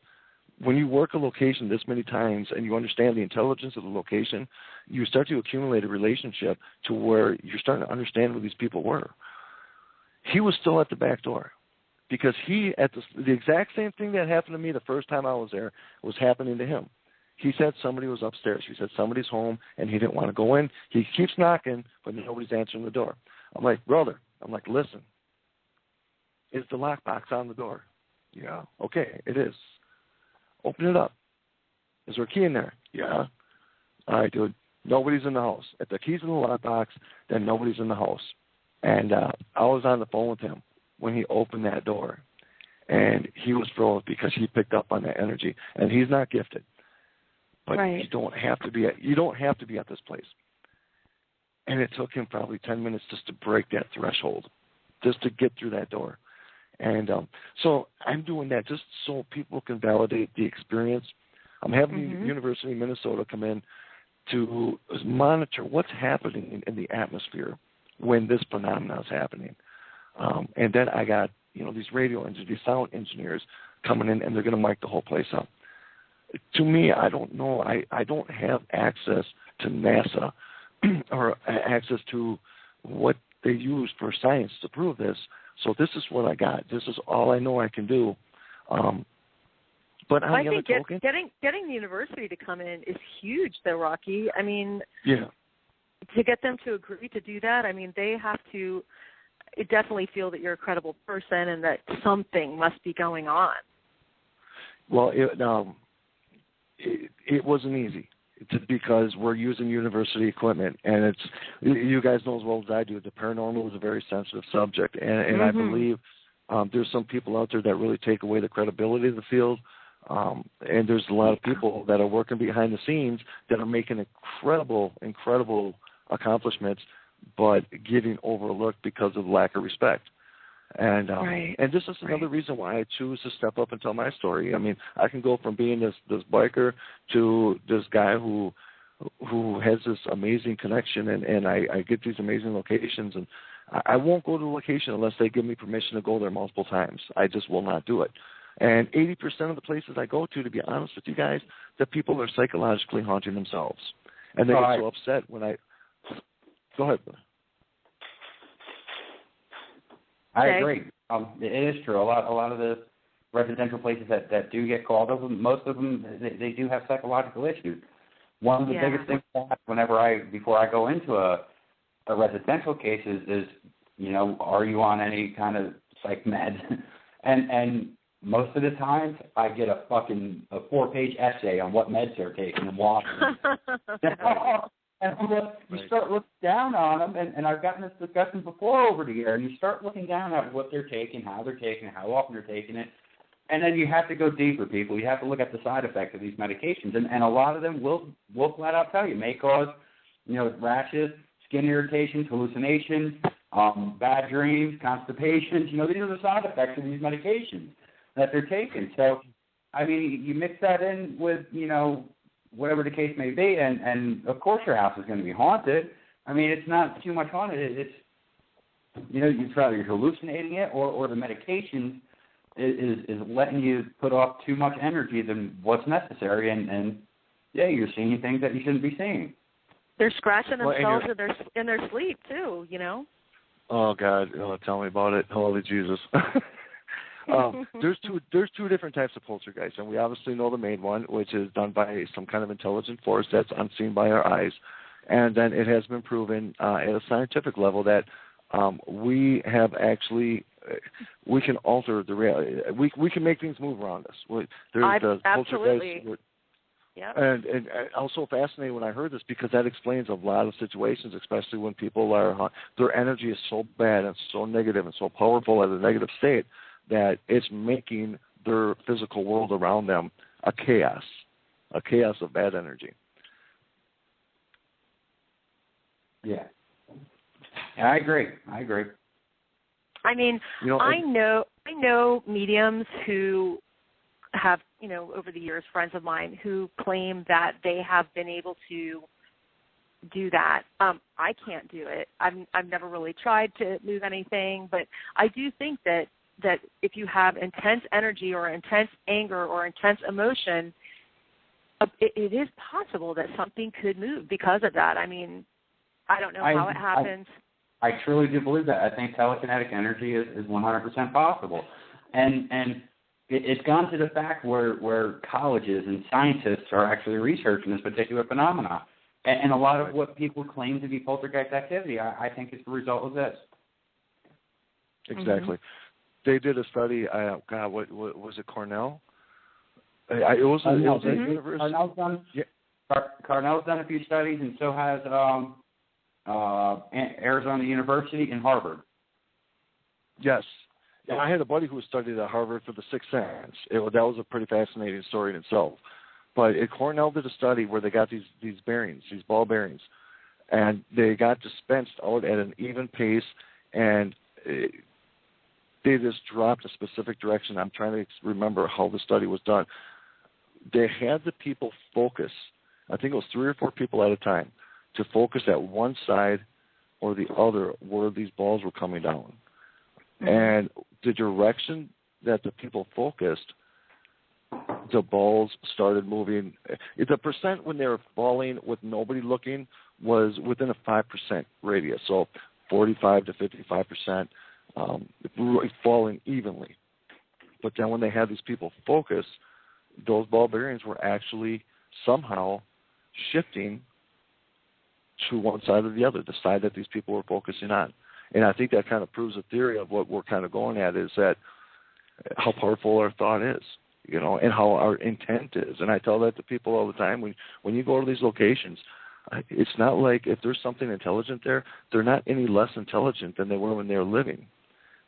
When you work a location this many times and you understand the intelligence of the location, you start to accumulate a relationship to where you're starting to understand who these people were. He was still at the back door because the exact same thing that happened to me the first time I was there was happening to him. He said somebody was upstairs. He said somebody's home, and he didn't want to go in. He keeps knocking, but nobody's answering the door. I'm like, brother, listen, is the lockbox on the door? Yeah. Okay, it is. Open it up. Is there a key in there? Yeah. All right, dude. Nobody's in the house. If the key's in the lockbox, then nobody's in the house. And I was on the phone with him when he opened that door, and he was froze because he picked up on that energy. And he's not gifted, but you don't have to be at this place. And it took him probably 10 minutes just to break that threshold, just to get through that door. And so I'm doing that just so people can validate the experience. I'm having the University of Minnesota come in to monitor what's happening in the atmosphere when this phenomenon is happening. And then I got, these radio engineers, these sound engineers coming in, and they're going to mic the whole place up. To me, I don't know. I don't have access to NASA or access to what they use for science to prove this. So this is what I got. This is all I know I can do. But I think getting the university to come in is huge, though, Rocky. I mean, to get them to agree to do that, I mean, they have to definitely feel that you're a credible person and that something must be going on. Well, it wasn't easy because we're using university equipment, and you guys know as well as I do, the paranormal is a very sensitive subject, and I believe there's some people out there that really take away the credibility of the field, and there's a lot of people that are working behind the scenes that are making incredible accomplishments, but getting overlooked because of lack of respect. And and this is another reason why I choose to step up and tell my story. I mean, I can go from being this biker to this guy who has this amazing connection, and I get these amazing locations, and I won't go to the location unless they give me permission to go there multiple times. I just will not do it. And 80% of the places I go to be honest with you guys, the people are psychologically haunting themselves, and they get so upset when I go ahead. I agree. It is true. A lot of the residential places that do get called over, most of them they do have psychological issues. One of the biggest things before I go into a residential case is are you on any kind of psych meds? and most of the times I get a 4-page essay on what meds they're taking and why. And you start looking down on them, and I've gotten this discussion before over the year, and you start looking down at what they're taking, how they're taking it, how often they're taking it, and then you have to go deeper, people. You have to look at the side effects of these medications, and a lot of them will flat out tell you may cause, rashes, skin irritations, hallucinations, bad dreams, constipations. These are the side effects of these medications that they're taking. So, I mean, you mix that in with, whatever the case may be, and of course your house is going to be haunted. I mean, it's not too much haunted. It's, it's rather you're hallucinating it, or the medication is letting you put off too much energy than what's necessary, and you're seeing things that you shouldn't be seeing. They're scratching themselves in their sleep too, Oh God, tell me about it. Holy Jesus. There's two different types of poltergeists, and we obviously know the main one, which is done by some kind of intelligent force that's unseen by our eyes. And then it has been proven at a scientific level that we have actually we can alter the reality. We can make things move around us. There's the absolutely. poltergeist. Yep. And I was so fascinated when I heard this because that explains a lot of situations, especially when people their energy is so bad and so negative and so powerful at a negative state that it's making their physical world around them a chaos of bad energy. Yeah, I agree. I mean, I know mediums who have, over the years, friends of mine who claim that they have been able to do that. I can't do it. I've never really tried to move anything, but I do think that if you have intense energy or intense anger or intense emotion, it is possible that something could move because of that. I mean, I don't know how it happens. I truly do believe that. I think telekinetic energy is 100% possible. And it's gone to the fact where colleges and scientists are actually researching this particular phenomenon. And a lot of what people claim to be poltergeist activity, I think is the result of this. Exactly. They did a study. What was it? Cornell. It was a university. Cornell's done a few studies, and so has Arizona University and Harvard. Yes. Yeah, I had a buddy who studied at Harvard for the Sixth Sense. That was a pretty fascinating story in itself. But Cornell did a study where they got these bearings, these ball bearings, and they got dispensed out at an even pace, and they just dropped a specific direction. I'm trying to remember how the study was done. They had the people focus, I think it was 3 or 4 people at a time, to focus at one side or the other where these balls were coming down. Mm-hmm. And the direction that the people focused, the balls started moving. The percent when they were falling with nobody looking was within a 5% radius, so 45 to 55%. Falling evenly. But then when they had these people focus, those ball bearings were actually somehow shifting to one side or the other, the side that these people were focusing on. And I think that kind of proves the theory of what we're kind of going at, is that how powerful our thought is, and how our intent is. And I tell that to people all the time. When you go to these locations, it's not like if there's something intelligent there, they're not any less intelligent than they were when they were living.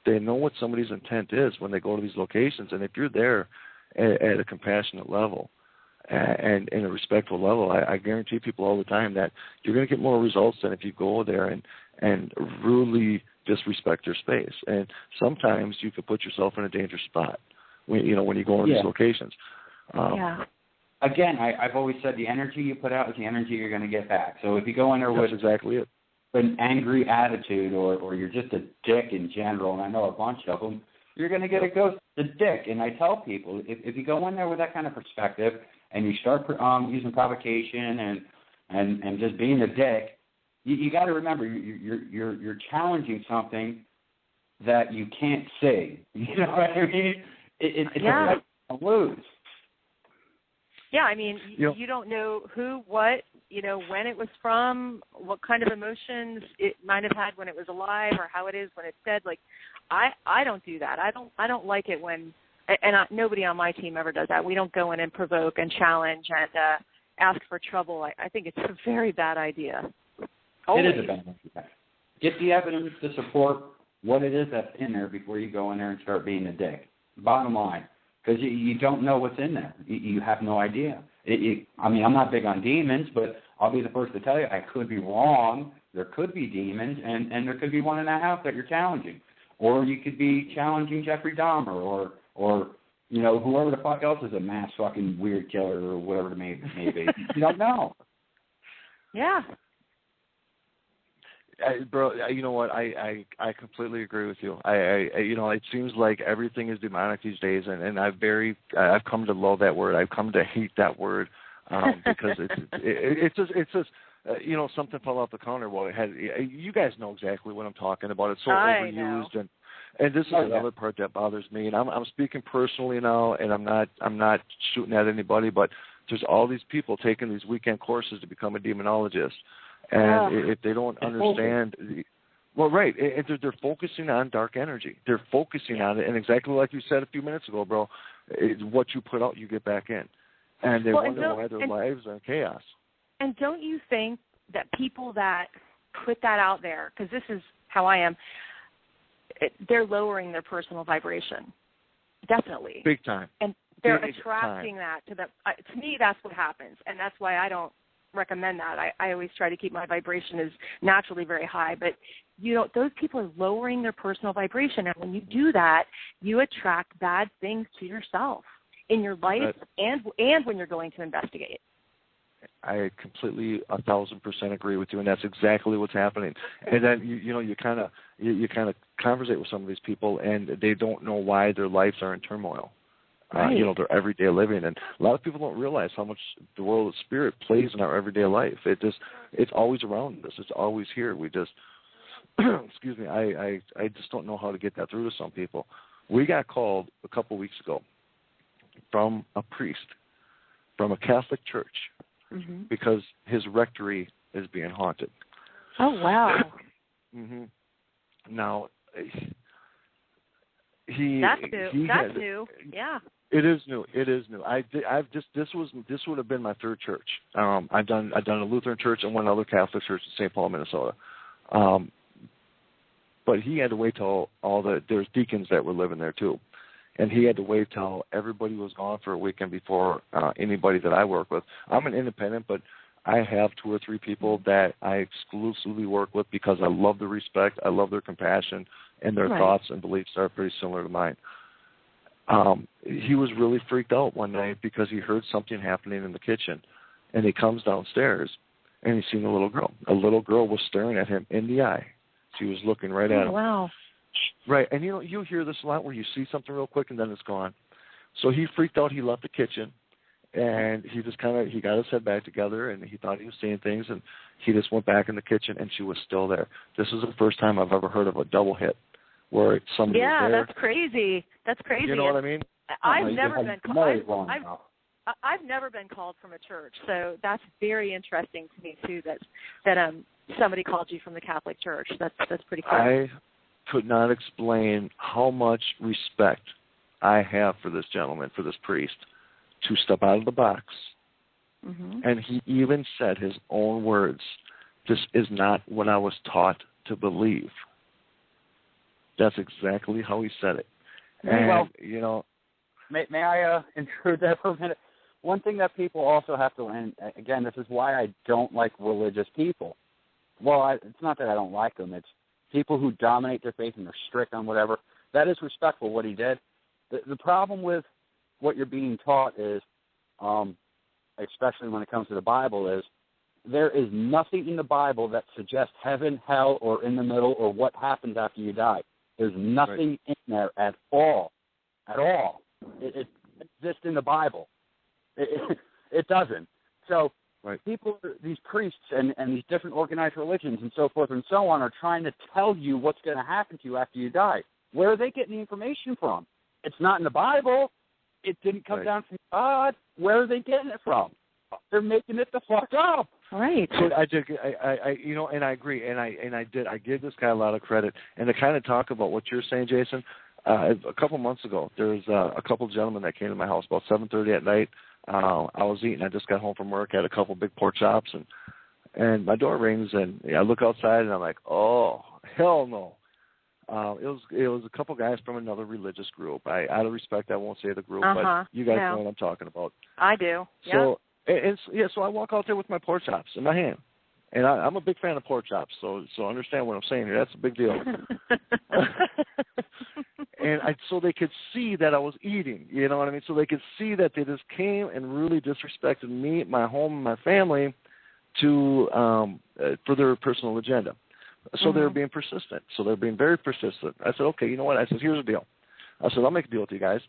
They know what somebody's intent is when they go to these locations. And if you're there at a compassionate level and in a respectful level, I guarantee people all the time that you're going to get more results than if you go there and really disrespect their space. And sometimes you could put yourself in a dangerous spot when you go into these locations. Again, I've always said the energy you put out is the energy you're going to get back. So if you go in there with exactly it. An angry attitude or you're just a dick in general, and I know a bunch of them, you're going to get a ghost, a dick. And I tell people, if you go in there with that kind of perspective and you start using provocation and just being a dick, you got to remember you're challenging something that you can't see. You know what I mean? It's a lose. Yeah, I mean, you don't know who, what, when it was from, what kind of emotions it might have had when it was alive, or how it is when it's dead. Like, I don't do that. I don't like it when, and nobody on my team ever does that. We don't go in and provoke and challenge and ask for trouble. I think it's a very bad idea. Always. It is a bad idea. Get the evidence to support what it is that's in there before you go in there and start being a dick. Bottom line. Because you don't know what's in there. You have no idea. I'm not big on demons, but I'll be the first to tell you I could be wrong. There could be demons, and there could be one in that house that you're challenging. Or you could be challenging Jeffrey Dahmer or whoever the fuck else is a mass fucking weird killer or whatever it may be. You don't know. Yeah. Bro, you know what? I completely agree with you. It seems like everything is demonic these days, and I've come to love that word. I've come to hate that word because it's just something fell off the counter. Well, you guys know exactly what I'm talking about. It's so overused, and this is another part that bothers me. And I'm speaking personally now, and I'm not shooting at anybody, but there's all these people taking these weekend courses to become a demonologist. And if they don't understand, they're focusing on dark energy. They're focusing on it, and exactly like you said a few minutes ago, bro, what you put out, you get back in. And they wonder why their lives are in chaos. And don't you think that people that put that out there, because this is how I am, they're lowering their personal vibration, definitely. Big time. And they're attracting that to them. To me, that's what happens, and that's why I don't recommend that. I always try to keep my vibration as naturally very high, but those people are lowering their personal vibration, and when you do that, you attract bad things to yourself in your life and when you're going to investigate. I completely 1,000% agree with you, and that's exactly what's happening. And then you kind of conversate with some of these people, and they don't know why their lives are in turmoil. Their everyday living. And a lot of people don't realize how much the world of spirit plays in our everyday life. It's always around us. It's always here. We just, excuse me, I just don't know how to get that through to some people. We got called a couple weeks ago from a priest from a Catholic church because his rectory is being haunted. Oh, wow. Now, That's new. That's new. Yeah. It is new. This would have been my third church. I've done a Lutheran church and one other Catholic church in St. Paul, Minnesota. But he had to wait till there's deacons that were living there too, and he had to wait till everybody was gone for a weekend before anybody that I work with. I'm an independent, but I have 2 or 3 people that I exclusively work with because I love their respect, I love their compassion, and their thoughts and beliefs are pretty similar to mine. He was really freaked out one night because he heard something happening in the kitchen, and he comes downstairs, and he's seen a little girl. A little girl was staring at him in the eye. She was looking right at him. Wow. Right, and you hear this a lot where you see something real quick and then it's gone. So he freaked out. He left the kitchen, and he just he got his head back together, and he thought he was seeing things, and he just went back in the kitchen, and she was still there. This is the first time I've ever heard of a double hit where somebody was there. Yeah, that's crazy. That's crazy. You know what I mean? I've never been called. I've never been called from a church, so that's very interesting to me too. That somebody called you from the Catholic Church. That's pretty cool. I could not explain how much respect I have for this gentleman, for this priest, to step out of the box. Mm-hmm. And he even said his own words, "This is not what I was taught to believe." That's exactly how he said it. And, well, you know, may I intrude there for a minute? One thing that people also have to, and again, this is why I don't like religious people. Well, it's not that I don't like them. It's people who dominate their faith and they're strict on whatever. That is respectful, what he did. The problem with what you're being taught is, especially when it comes to the Bible, is there is nothing in the Bible that suggests heaven, hell, or in the middle, or what happens after you die. There's nothing in there at all. At all. It exists in the Bible. It doesn't. So people, these priests and these different organized religions and so forth and so on are trying to tell you what's going to happen to you after you die. Where are they getting the information from? It's not in the Bible. It didn't come down from God. Where are they getting it from? They're making it the fuck up. Right. So I you know, and I agree, and I give this guy a lot of credit. And to kind of talk about what you're saying, Jason, a couple months ago, there was a couple of gentlemen that came to my house about 7:30 at night. I was eating. I just got home from work. Had a couple big pork chops, and my door rings, and I look outside, and I'm like, oh, hell no. It was a couple guys from another religious group. Out of respect, I won't say the group, but you guys know what I'm talking about. I do. So, so I walk out there with my pork chops in my hand, and I'm a big fan of pork chops. So understand what I'm saying here. That's a big deal. And so they could see that I was eating. You know what I mean? So they could see that they just came and really disrespected me, my home, and my family, for their personal agenda. So they were being persistent. So they're being very persistent. I said, okay, you know what? I said, here's the deal. I said, I'll make a deal with you guys.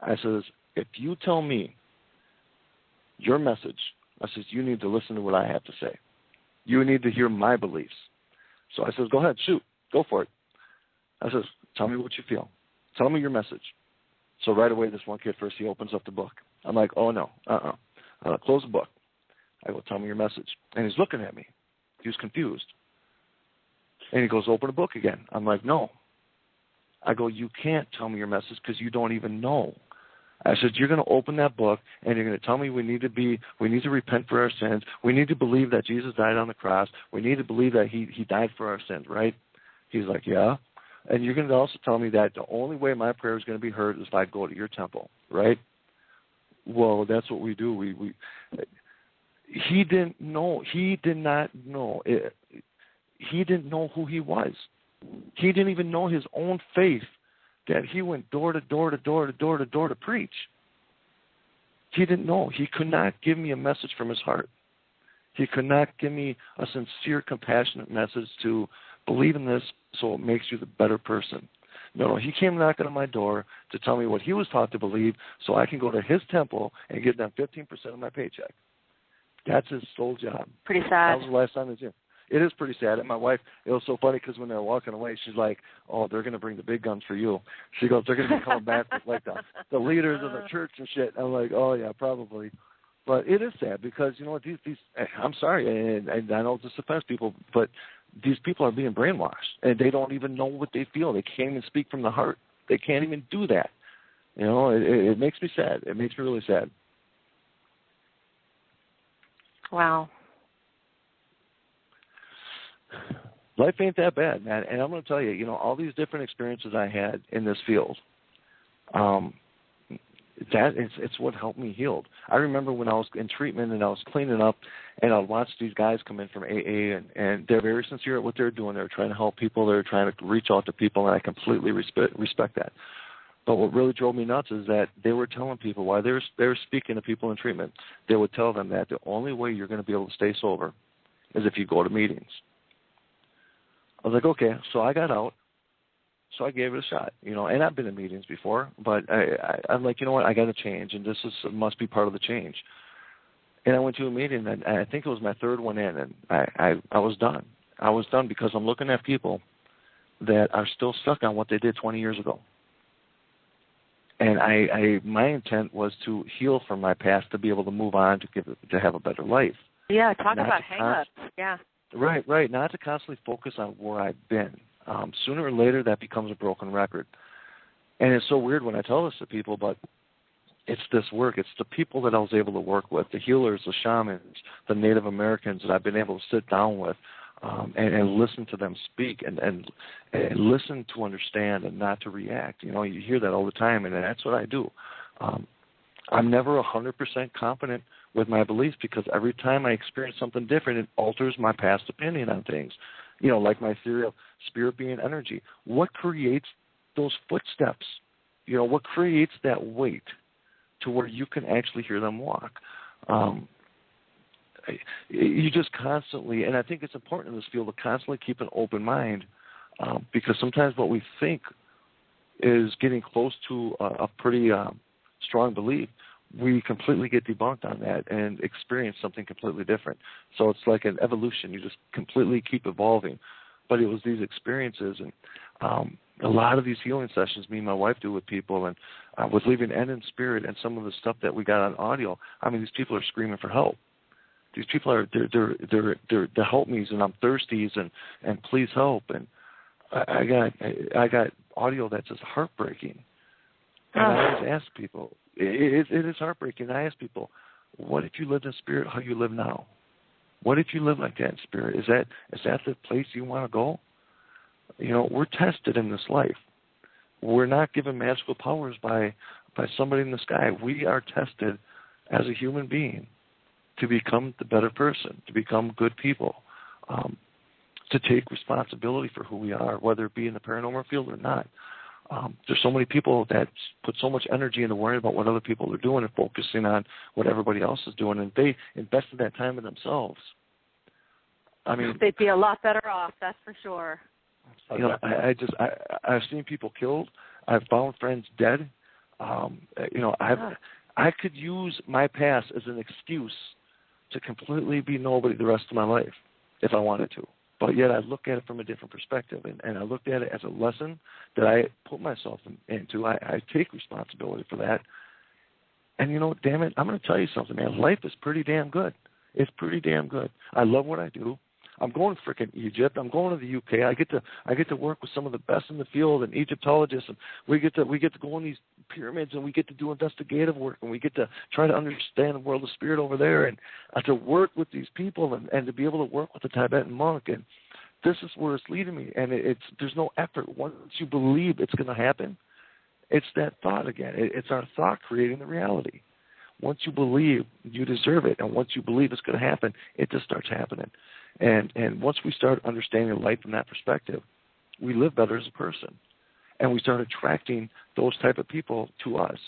I says, if you tell me your message, I says, you need to listen to what I have to say. You need to hear my beliefs. So I says, go ahead, shoot, go for it. I says, tell me what you feel. Tell me your message. So right away, this one kid first, he opens up the book. I'm like, oh, no, close the book. I go, tell me your message. And he's looking at me. He was confused. And he goes, open the book again. I'm like, no. I go, you can't tell me your message because you don't even know. I said, you're going to open that book and you're going to tell me we need to repent for our sins. We need to believe that Jesus died on the cross. We need to believe that he died for our sins, right? He's like, yeah. And you're going to also tell me that the only way my prayer is going to be heard is if I go to your temple, right? Well, that's what we do. He didn't know. He did not know. He didn't know who he was. He didn't even know his own faith, that he went door to door to door to door to door to preach. He didn't know. He could not give me a message from his heart. He could not give me a sincere, compassionate message to believe in this so it makes you the better person. No, he came knocking on my door to tell me what he was taught to believe so I can go to his temple and give them 15% of my paycheck. That's his sole job. Pretty sad. That was the last time I was here. It is pretty sad. And my wife, it was so funny because when they were walking away, she's like, oh, they're going to bring the big guns for you. She goes, they're going to be coming back with like the leaders of the church and shit. I'm like, oh, yeah, probably. But it is sad because, you know what, these I'm sorry, and I know this offends people, but these people are being brainwashed, and they don't even know what they feel. They can't even speak from the heart. They can't even do that. You know, it makes me sad. It makes me really sad. Wow. Life ain't that bad, man. And I'm going to tell you, you know, all these different experiences I had in this field, it's what helped me heal. I remember when I was in treatment and I was cleaning up, and I'd watch these guys come in from AA, and they're very sincere at what they're doing. They're trying to help people. They're trying to reach out to people, and I completely respect that. But what really drove me nuts is that they were telling people, while they were speaking to people in treatment, they would tell them that the only way you're going to be able to stay sober is if you go to meetings. I was like, okay, so I got out, so I gave it a shot, you know, and I've been in meetings before, but I'm like, you know what, I got to change, and this must be part of the change. And I went to a meeting, and I think it was my third one in, and I was done. I was done because I'm looking at people that are still stuck on what they did 20 years ago. And my intent was to heal from my past to be able to move on to have a better life. Yeah, talk about hang-ups. Yeah. Right. Not to constantly focus on where I've been. Sooner or later, that becomes a broken record. And it's so weird when I tell this to people, but it's this work. It's the people that I was able to work with, the healers, the shamans, the Native Americans that I've been able to sit down with and listen to them speak and listen to understand and not to react. You know, you hear that all the time, and that's what I do. I'm never 100% confident with my beliefs because every time I experience something different, it alters my past opinion on things. You know, like my theory of spirit being energy. What creates those footsteps? You know, what creates that weight to where you can actually hear them walk? You just constantly, and I think it's important in this field to constantly keep an open mind because sometimes what we think is getting close to a pretty strong belief, we completely get debunked on that and experience something completely different. So it's like an evolution. You just completely keep evolving. But it was these experiences and a lot of these healing sessions me and my wife do with people, and with leaving end in spirit and some of the stuff that we got on audio, I mean, these people are screaming for help. These people are they're the help me's and I'm thirsties and please help. And I got audio that's just heartbreaking. And I always ask people, it is heartbreaking. I ask people, what if you lived in spirit how you live now? What if you live like that in spirit? Is that the place you want to go? You know, we're tested in this life. We're not given magical powers by somebody in the sky. We are tested as a human being to become the better person, to become good people, to take responsibility for who we are, whether it be in the paranormal field or not. There's so many people that put so much energy into worrying about what other people are doing and focusing on what everybody else is doing, and they invested that time in themselves. I mean, they'd be a lot better off, that's for sure. You know, I've seen people killed. I've found friends dead. You know, I could use my past as an excuse to completely be nobody the rest of my life if I wanted to. But yet I look at it from a different perspective, and I looked at it as a lesson that I put myself into. I take responsibility for that. And, you know, damn it, I'm going to tell you something, man. Life is pretty damn good. It's pretty damn good. I love what I do. I'm going to frickin' Egypt. I'm going to the UK. I get to work with some of the best in the field and Egyptologists, and we get to go in these pyramids, and we get to do investigative work, and we get to try to understand the world of spirit over there, and to work with these people and to be able to work with the Tibetan monk. And this is where it's leading me. And there's no effort. Once you believe it's going to happen, it's that thought again. It's our thought creating the reality. Once you believe you deserve it, and once you believe it's going to happen, it just starts happening. And once we start understanding life from that perspective, we live better as a person. And we start attracting those type of people to us.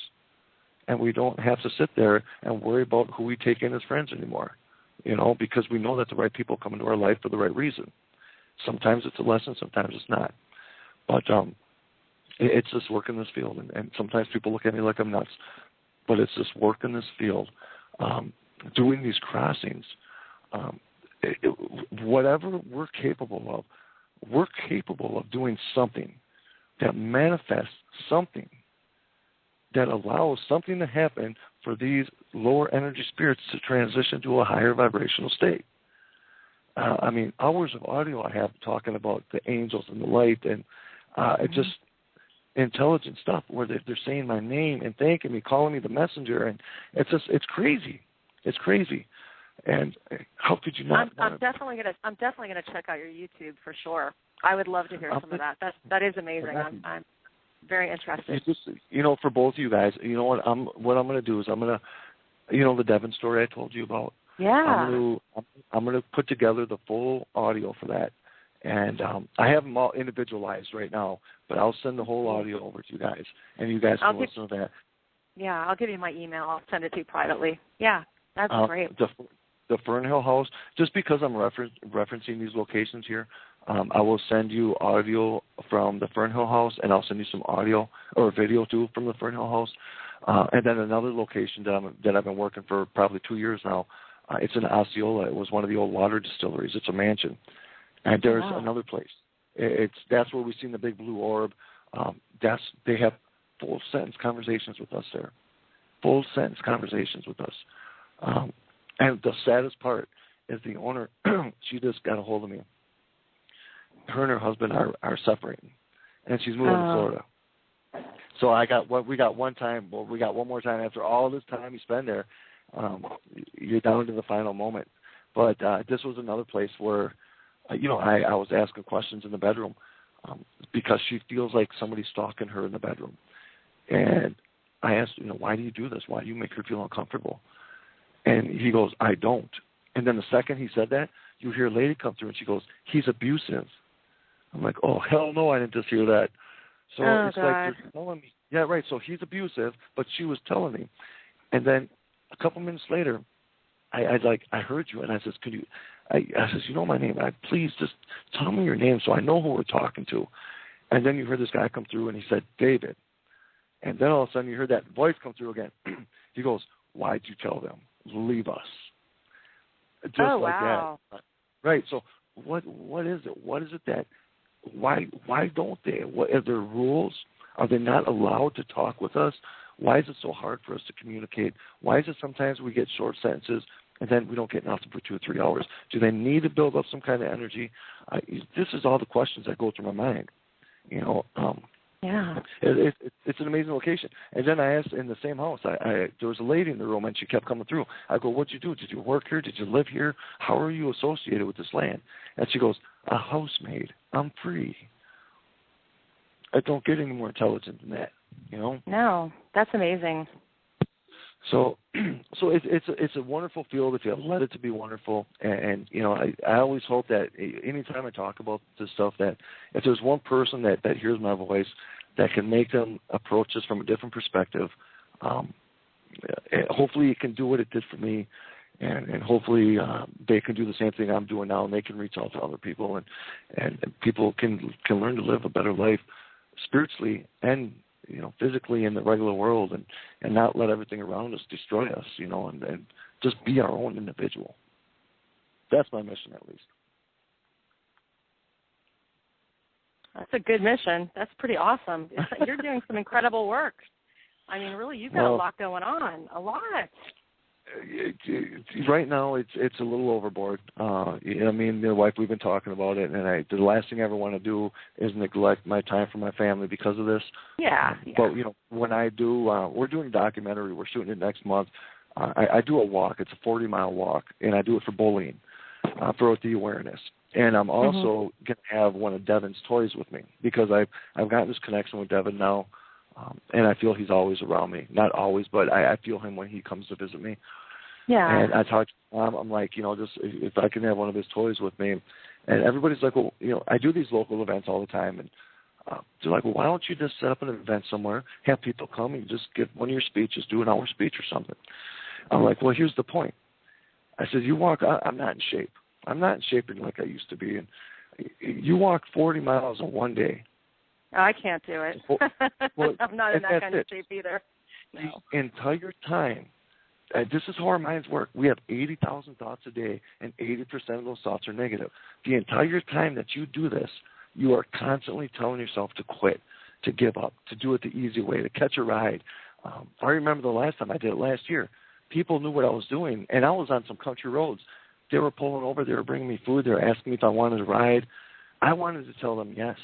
And we don't have to sit there and worry about who we take in as friends anymore, you know, because we know that the right people come into our life for the right reason. Sometimes it's a lesson, sometimes it's not. But it's just work in this field. And sometimes people look at me like I'm nuts. But it's just work in this field, doing these crossings. Whatever we're capable of doing something that manifests something that allows something to happen for these lower energy spirits to transition to a higher vibrational state. I mean, hours of audio I have talking about the angels and the light, and it just intelligent stuff where they're saying my name and thanking me, calling me the messenger, and it's crazy. It's crazy. And how could you not? I'm definitely gonna check out your YouTube for sure. I would love to hear some of that. That is amazing. I'm very interested. Just, you know, for both of you guys, you know what I'm gonna do is you know, the Devon story I told you about. Yeah. I'm gonna put together the full audio for that, and I have them all individualized right now, but I'll send the whole audio over to you guys, and you guys can listen to that. Yeah, I'll give you my email. I'll send it to you privately. Yeah, that's great. The Fernhill House, just because I'm referencing these locations here, I will send you audio from the Fernhill House, and I'll send you some audio or video too from the Fernhill House. And then another location that I've been working for probably 2 years now. It's in Osceola. It was one of the old water distilleries. It's a mansion. And there's another place. That's where we've seen the big blue orb. They have full sentence conversations with us there. Full sentence conversations with us. And the saddest part is the owner, she just got a hold of me. Her and her husband are separating, and she's moving to Florida. So we got one more time after all this time you spend there. You're down to the final moment. But this was another place where, I was asking questions in the bedroom because she feels like somebody's stalking her in the bedroom. And I asked, why do you do this? Why do you make her feel uncomfortable? And he goes, I don't. And then the second he said that, you hear a lady come through and she goes, he's abusive. I'm like, oh, hell no, I didn't just hear that. So it's God. Like you're telling me. Yeah, right, so he's abusive, but she was telling me. And then a couple minutes later, I heard you, and I says, I says, you know my name. Please just tell me your name so I know who we're talking to. And then you heard this guy come through, and he said, David. And then all of a sudden you heard that voice come through again. He goes, why'd you tell them? Leave us. Just like wow. that. Right, so what is it? What is it that, why don't they? What are there rules? Are they not allowed to talk with us? Why is it so hard for us to communicate? Why is it sometimes we get short sentences and then we don't get nothing for 2 or 3 hours? Do they need to build up some kind of energy? This is all the questions that go through my mind. Yeah. It's an amazing location. And then I asked in the same house, there was a lady in the room, and she kept coming through. I go, what'd you do? Did you work here? Did you live here? How are you associated with this land? And she goes, a housemaid. I'm free. I don't get any more intelligent than that, No, that's amazing. So it's a wonderful field if you let it to be wonderful. And I always hope that anytime I talk about this stuff, that if there's one person that hears my voice, that can make them approach this from a different perspective, hopefully it can do what it did for me. And hopefully they can do the same thing I'm doing now, and they can reach out to other people, and people can learn to live a better life spiritually and physically in the regular world, and not let everything around us destroy us, and just be our own individual. That's my mission, at least. That's a good mission. That's pretty awesome. You're doing some incredible work. I mean, really, you've got a lot going on. A lot. Right now, it's a little overboard. Me and the wife, we've been talking about it, and the last thing I ever want to do is neglect my time for my family because of this. Yeah. But when I do, we're doing a documentary. We're shooting it next month. I do a walk. It's a 40-mile walk, and I do it for bullying, for the awareness. And I'm also going to have one of Devin's toys with me because I've gotten this connection with Devin now. And I feel he's always around me. Not always, but I feel him when he comes to visit me. Yeah. And I talk to Mom. I'm like, just if I can have one of his toys with me. And everybody's like, well, I do these local events all the time. And they're like, well, why don't you just set up an event somewhere, have people come, and just give one of your speeches, do an hour speech or something. I'm like, well, here's the point. I said, I'm not in shape. I'm not in shape like I used to be. And you walk 40 miles in one day. I can't do it. Well, I'm not in that kind of shape either. No. The entire time, this is how our minds work. We have 80,000 thoughts a day, and 80% of those thoughts are negative. The entire time that you do this, you are constantly telling yourself to quit, to give up, to do it the easy way, to catch a ride. I remember the last time I did it last year. People knew what I was doing, and I was on some country roads. They were pulling over. They were bringing me food. They were asking me if I wanted to ride. I wanted to tell them yes,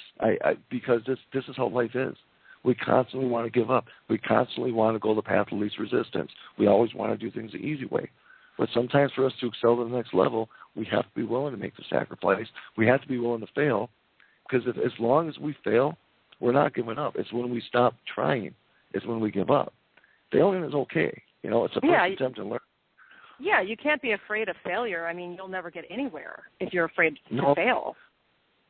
because this is how life is. We constantly want to give up. We constantly want to go the path of least resistance. We always want to do things the easy way. But sometimes for us to excel to the next level, we have to be willing to make the sacrifice. We have to be willing to fail, because as long as we fail, we're not giving up. It's when we stop trying. It's when we give up. Failing is okay. It's a first attempt to learn. Yeah, you can't be afraid of failure. I mean, you'll never get anywhere if you're afraid to fail.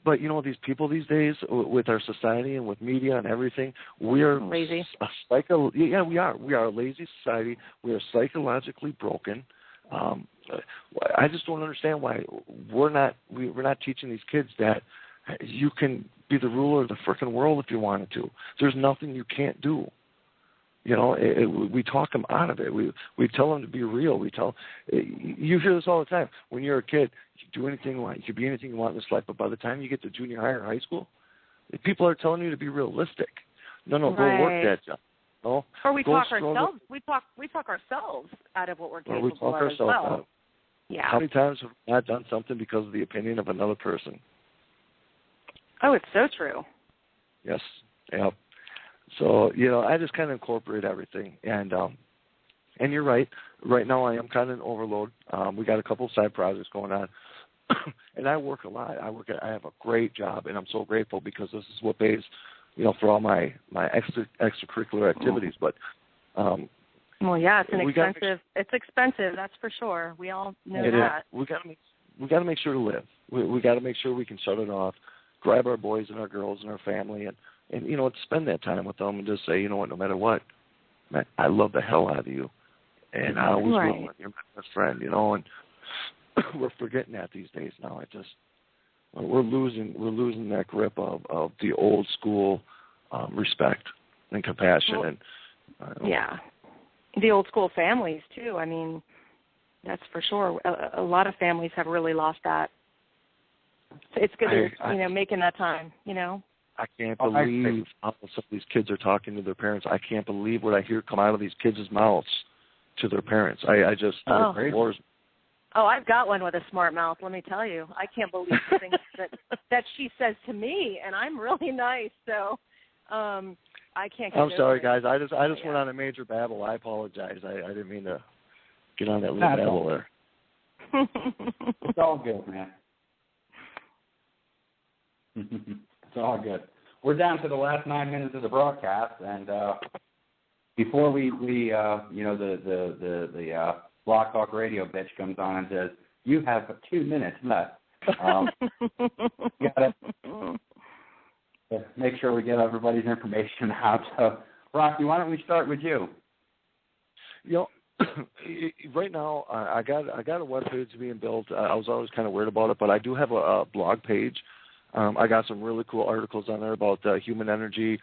But, these people these days, with our society and with media and everything, we are lazy. We are. We are a lazy society. We are psychologically broken. I just don't understand why we're not teaching these kids that you can be the ruler of the frickin' world if you wanted to. There's nothing you can't do. We talk them out of it. We tell them to be real. You hear this all the time. When you're a kid, you do anything you want. You can be anything you want in this life. But by the time you get to junior high or high school, people are telling you to be realistic. No, go work that job. No, or we talk ourselves. We talk ourselves out of what we're capable of as well. Out. Yeah. How many times have we not done something because of the opinion of another person? Oh, it's so true. Yes. Yep. So, I just kind of incorporate everything. And you're right. Right now I am kind of in overload. We got a couple of side projects going on. And I work a lot. I have a great job, and I'm so grateful because this is what pays, for all my extracurricular activities. But well, yeah, it's expensive. That's for sure. We all know that. We got to make sure to live. We got to make sure we can shut it off, grab our boys and our girls and our family, and spend that time with them and just say, no matter what, man, I love the hell out of you, and I always will. You're my best friend, and we're forgetting that these days now. We're losing that grip of the old school respect and compassion the old school families too. I mean, that's for sure. A lot of families have really lost that. So it's good to making that time. I can't believe how some of these kids are talking to their parents. I can't believe what I hear come out of these kids' mouths to their parents. I just it floors me. Oh, I've got one with a smart mouth, let me tell you. I can't believe the things that she says to me, and I'm really nice, so I can't get I'm sorry, guys. I just went on a major babble. I apologize. I didn't mean to get on that little babble there. It's all good, man. It's all good. We're down to the last 9 minutes of the broadcast, and before we the Block Talk Radio bitch comes on and says, "You have 2 minutes left." You gotta make sure we get everybody's information out. So, Rocky, why don't we start with you? Right now, I got a web page being built. I was always kind of weird about it, but I do have a blog page. I got some really cool articles on there about human energy,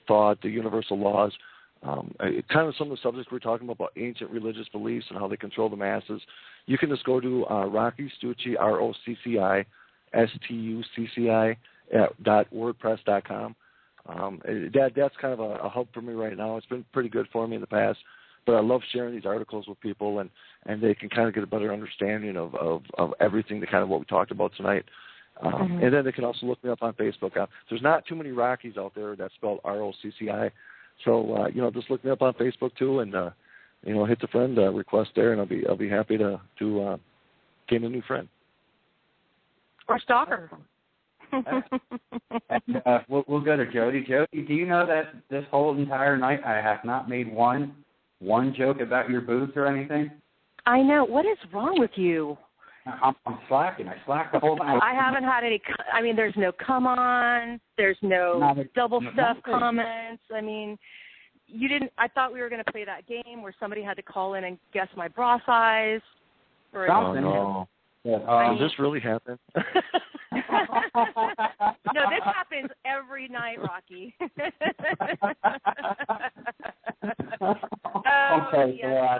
thought, the universal laws. Kind of some of the subjects we're talking about ancient religious beliefs and how they control the masses. You can just go to Rocky Stucci, ROCCI, STUCCI.wordpress.com. That's kind of a hub for me right now. It's been pretty good for me in the past, but I love sharing these articles with people, and they can kind of get a better understanding of everything, the kind of what we talked about tonight. And then they can also look me up on Facebook. There's not too many Rockies out there that's spelled ROCCI. So just look me up on Facebook too, and hit the friend request there, and I'll be happy to gain a new friend or stalker. And, we'll go to Jody. Jody, do you know that this whole entire night I have not made one joke about your boobs or anything? I know. What is wrong with you? I'm slacking. I slacked the whole time. I haven't had any. I mean, there's no come on. There's no double stuff comments. I mean, you didn't. I thought we were going to play that game where somebody had to call in and guess my bra size. No. Does this really happen? No, this happens every night, Rocky. Okay, yes,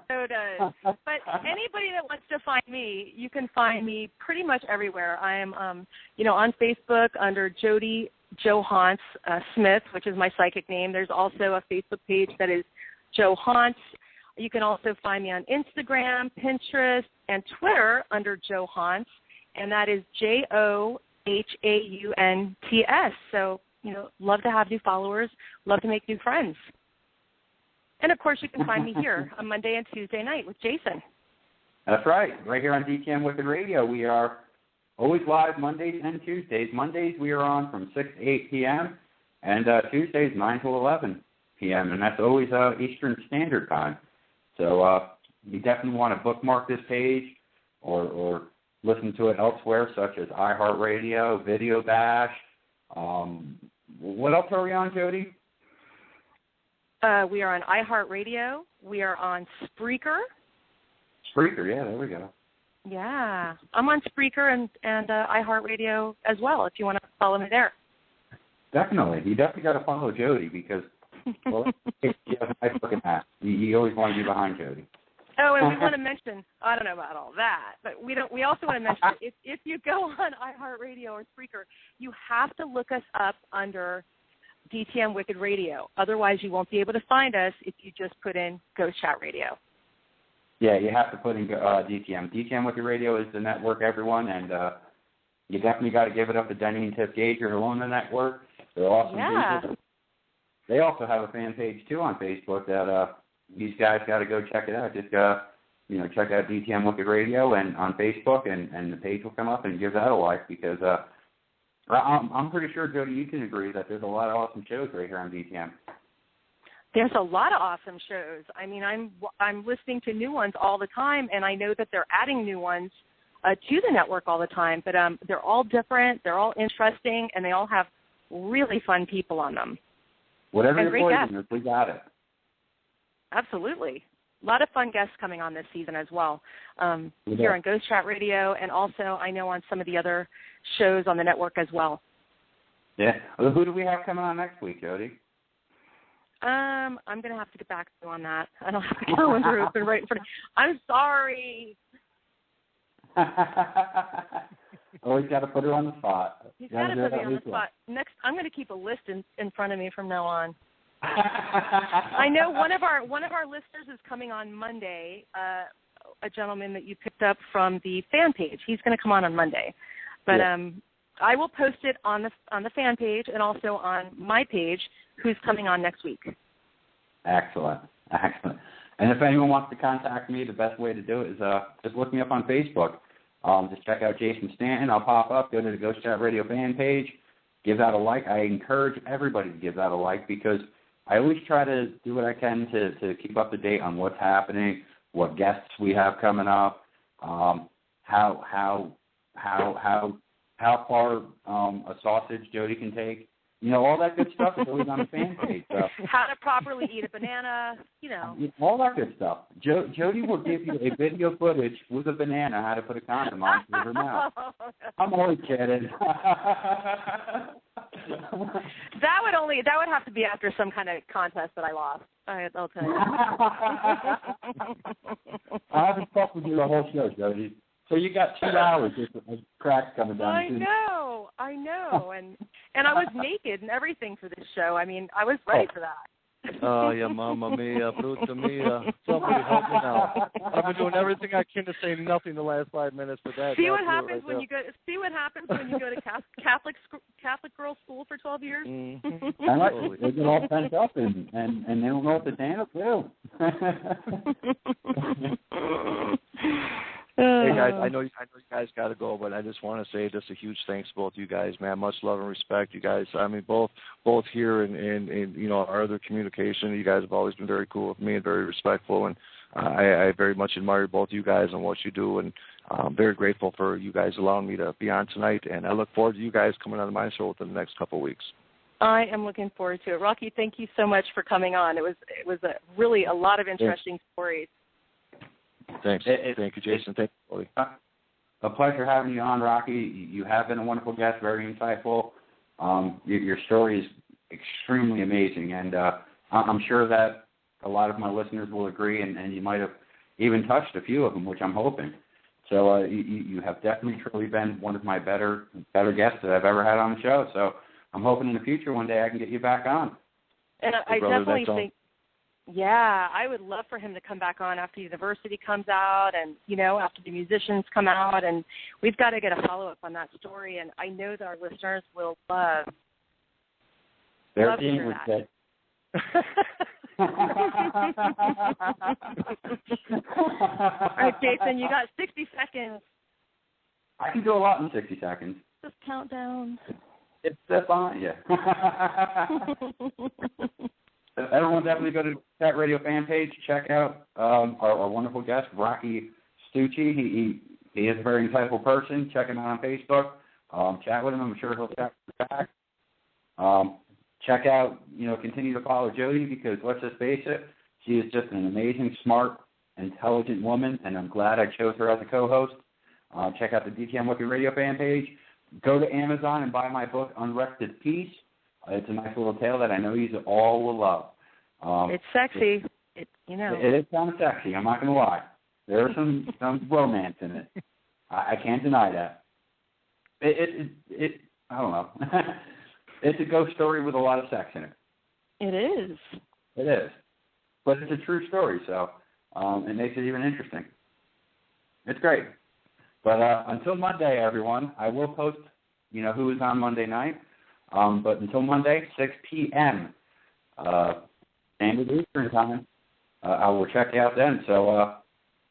so does. But anybody that wants to find me, you can find me pretty much everywhere. I am, on Facebook under Jody Johans Smith, which is my psychic name. There's also a Facebook page that is Joe Hants. You can also find me on Instagram, Pinterest, and Twitter under Joe Hants, and that is JOHAUNTS. So, love to have new followers, love to make new friends. And, of course, you can find me here on Monday and Tuesday night with Jason. That's right here on DTM Wicked Radio. We are always live Mondays and Tuesdays. Mondays we are on from 6 to 8 p.m., and Tuesdays 9 to 11 p.m., and that's always Eastern Standard Time. So you definitely want to bookmark this page or listen to it elsewhere, such as iHeartRadio, Video Bash. What else are we on, Jody? We are on iHeartRadio. We are on Spreaker. Spreaker, yeah, there we go. Yeah. I'm on Spreaker and iHeartRadio as well, if you want to follow me there. Definitely. You definitely got to follow Jody because, well, you have a nice looking hat. You always want to be behind Jody. Oh, and we want to mention, I don't know about all that, but we also want to mention, if you go on iHeartRadio or Spreaker, you have to look us up under DTM Wicked Radio. Otherwise, you won't be able to find us if you just put in Ghost Chat Radio. Yeah, you have to put in DTM. DTM Wicked Radio is the network, everyone, and you definitely got to give it up to Denny and Tiff Gager who own the network. They're awesome people. They also have a fan page, too, on Facebook that these guys got to go check it out. Just, check out DTM Wicked Radio and on Facebook, and the page will come up and give that a like because I'm pretty sure, Jody, you can agree that there's a lot of awesome shows right here on DTM. There's a lot of awesome shows. I mean, I'm listening to new ones all the time, and I know that they're adding new ones to the network all the time. But they're all different, they're all interesting, and they all have really fun people on them. Whatever you're playing, we got it. Absolutely. A lot of fun guests coming on this season as well, here on Ghost Chat Radio, and also I know on some of the other shows on the network as well. Yeah. Well, who do we have coming on next week, Jody? I'm going to have to get back to you on that. I don't have the calendar open right in front of me. I'm sorry. Always got to put her on the spot. You've got to put me on the spot. Next, I'm going to keep a list in front of me from now on. I know one of our listeners is coming on Monday, a gentleman that you picked up from the fan page. He's going to come on Monday. But I will post it on the fan page and also on my page who's coming on next week. Excellent. And if anyone wants to contact me, the best way to do it is just look me up on Facebook. Just check out Jason Stanton. I'll pop up. Go to the Ghost Chat Radio fan page. Give that a like. I encourage everybody to give that a like because I always try to do what I can to keep up to date on what's happening, what guests we have coming up, how far a sausage Jody can take. All that good stuff is always on the fan page. So. How to properly eat a banana, All that good stuff. Jody will give you a video footage with a banana, how to put a condom on through her mouth. I'm only kidding. That would have to be after some kind of contest that I lost. I'll tell you. I haven't talked with you the whole show, Jody. So you got 2 hours just with cracks coming down. I know, and I was naked and everything for this show. I mean, I was ready for that. Oh, yeah, mamma mia, bruta mia. Somebody help me now. I've been doing everything I can to say nothing the last 5 minutes, but that. See what happens when you go. See what happens when you go to Catholic girls' school for 12 years. Mm-hmm. I like they get all pent up and they don't know what to handle too. Hey guys, I know you guys got to go, but I just want to say just a huge thanks to both you guys, man. Much love and respect, you guys. I mean, both here and our other communication. You guys have always been very cool with me and very respectful, and I very much admire both you guys and what you do, and I'm very grateful for you guys allowing me to be on tonight. And I look forward to you guys coming on my show within the next couple of weeks. I am looking forward to it, Rocky. Thank you so much for coming on. It was really a lot of interesting stories. Thanks. Thank you, Jason. Thank you, Cody. A pleasure having you on, Rocky. You have been a wonderful guest, very insightful. Your story is extremely amazing, and I'm sure that a lot of my listeners will agree, and you might have even touched a few of them, which I'm hoping. So you have definitely truly been one of my better guests that I've ever had on the show. So I'm hoping in the future one day I can get you back on. And I definitely think. Yeah, I would love for him to come back on after University comes out and, after the musicians come out. And we've got to get a follow-up on that story. And I know that our listeners will love to hear that. All right, Jason, you got 60 seconds. I can do a lot in 60 seconds. Just count down. It's fine, yeah. Everyone definitely go to the Chat Radio fan page. Check out our wonderful guest, Rocky Stucci. He is a very insightful person. Check him out on Facebook. Chat with him. I'm sure he'll chat back. Check out, continue to follow Jody because let's just face it, she is just an amazing, smart, intelligent woman, and I'm glad I chose her as a co-host. Check out the DTM Wicked Radio fan page. Go to Amazon and buy my book, Unrested Peace. It's a nice little tale that I know you all will love. It's sexy. It is kind of sexy. I'm not going to lie. There is some romance in it. I can't deny that. I don't know. It's a ghost story with a lot of sex in it. It is. It is. But it's a true story, so it makes it even interesting. It's great. But until Monday, everyone, I will post, who is on Monday night. But until Monday, 6 p.m., Standard Eastern Time, I will check you out then. So,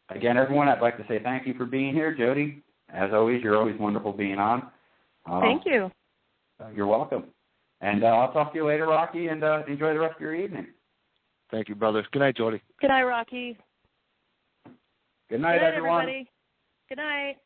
again, everyone, I'd like to say thank you for being here. Jody, as always, you're always wonderful being on. Thank you. You're welcome. And I'll talk to you later, Rocky, and enjoy the rest of your evening. Thank you, brother. Good night, Jody. Good night, Rocky. Good night, everyone. Everybody. Good night.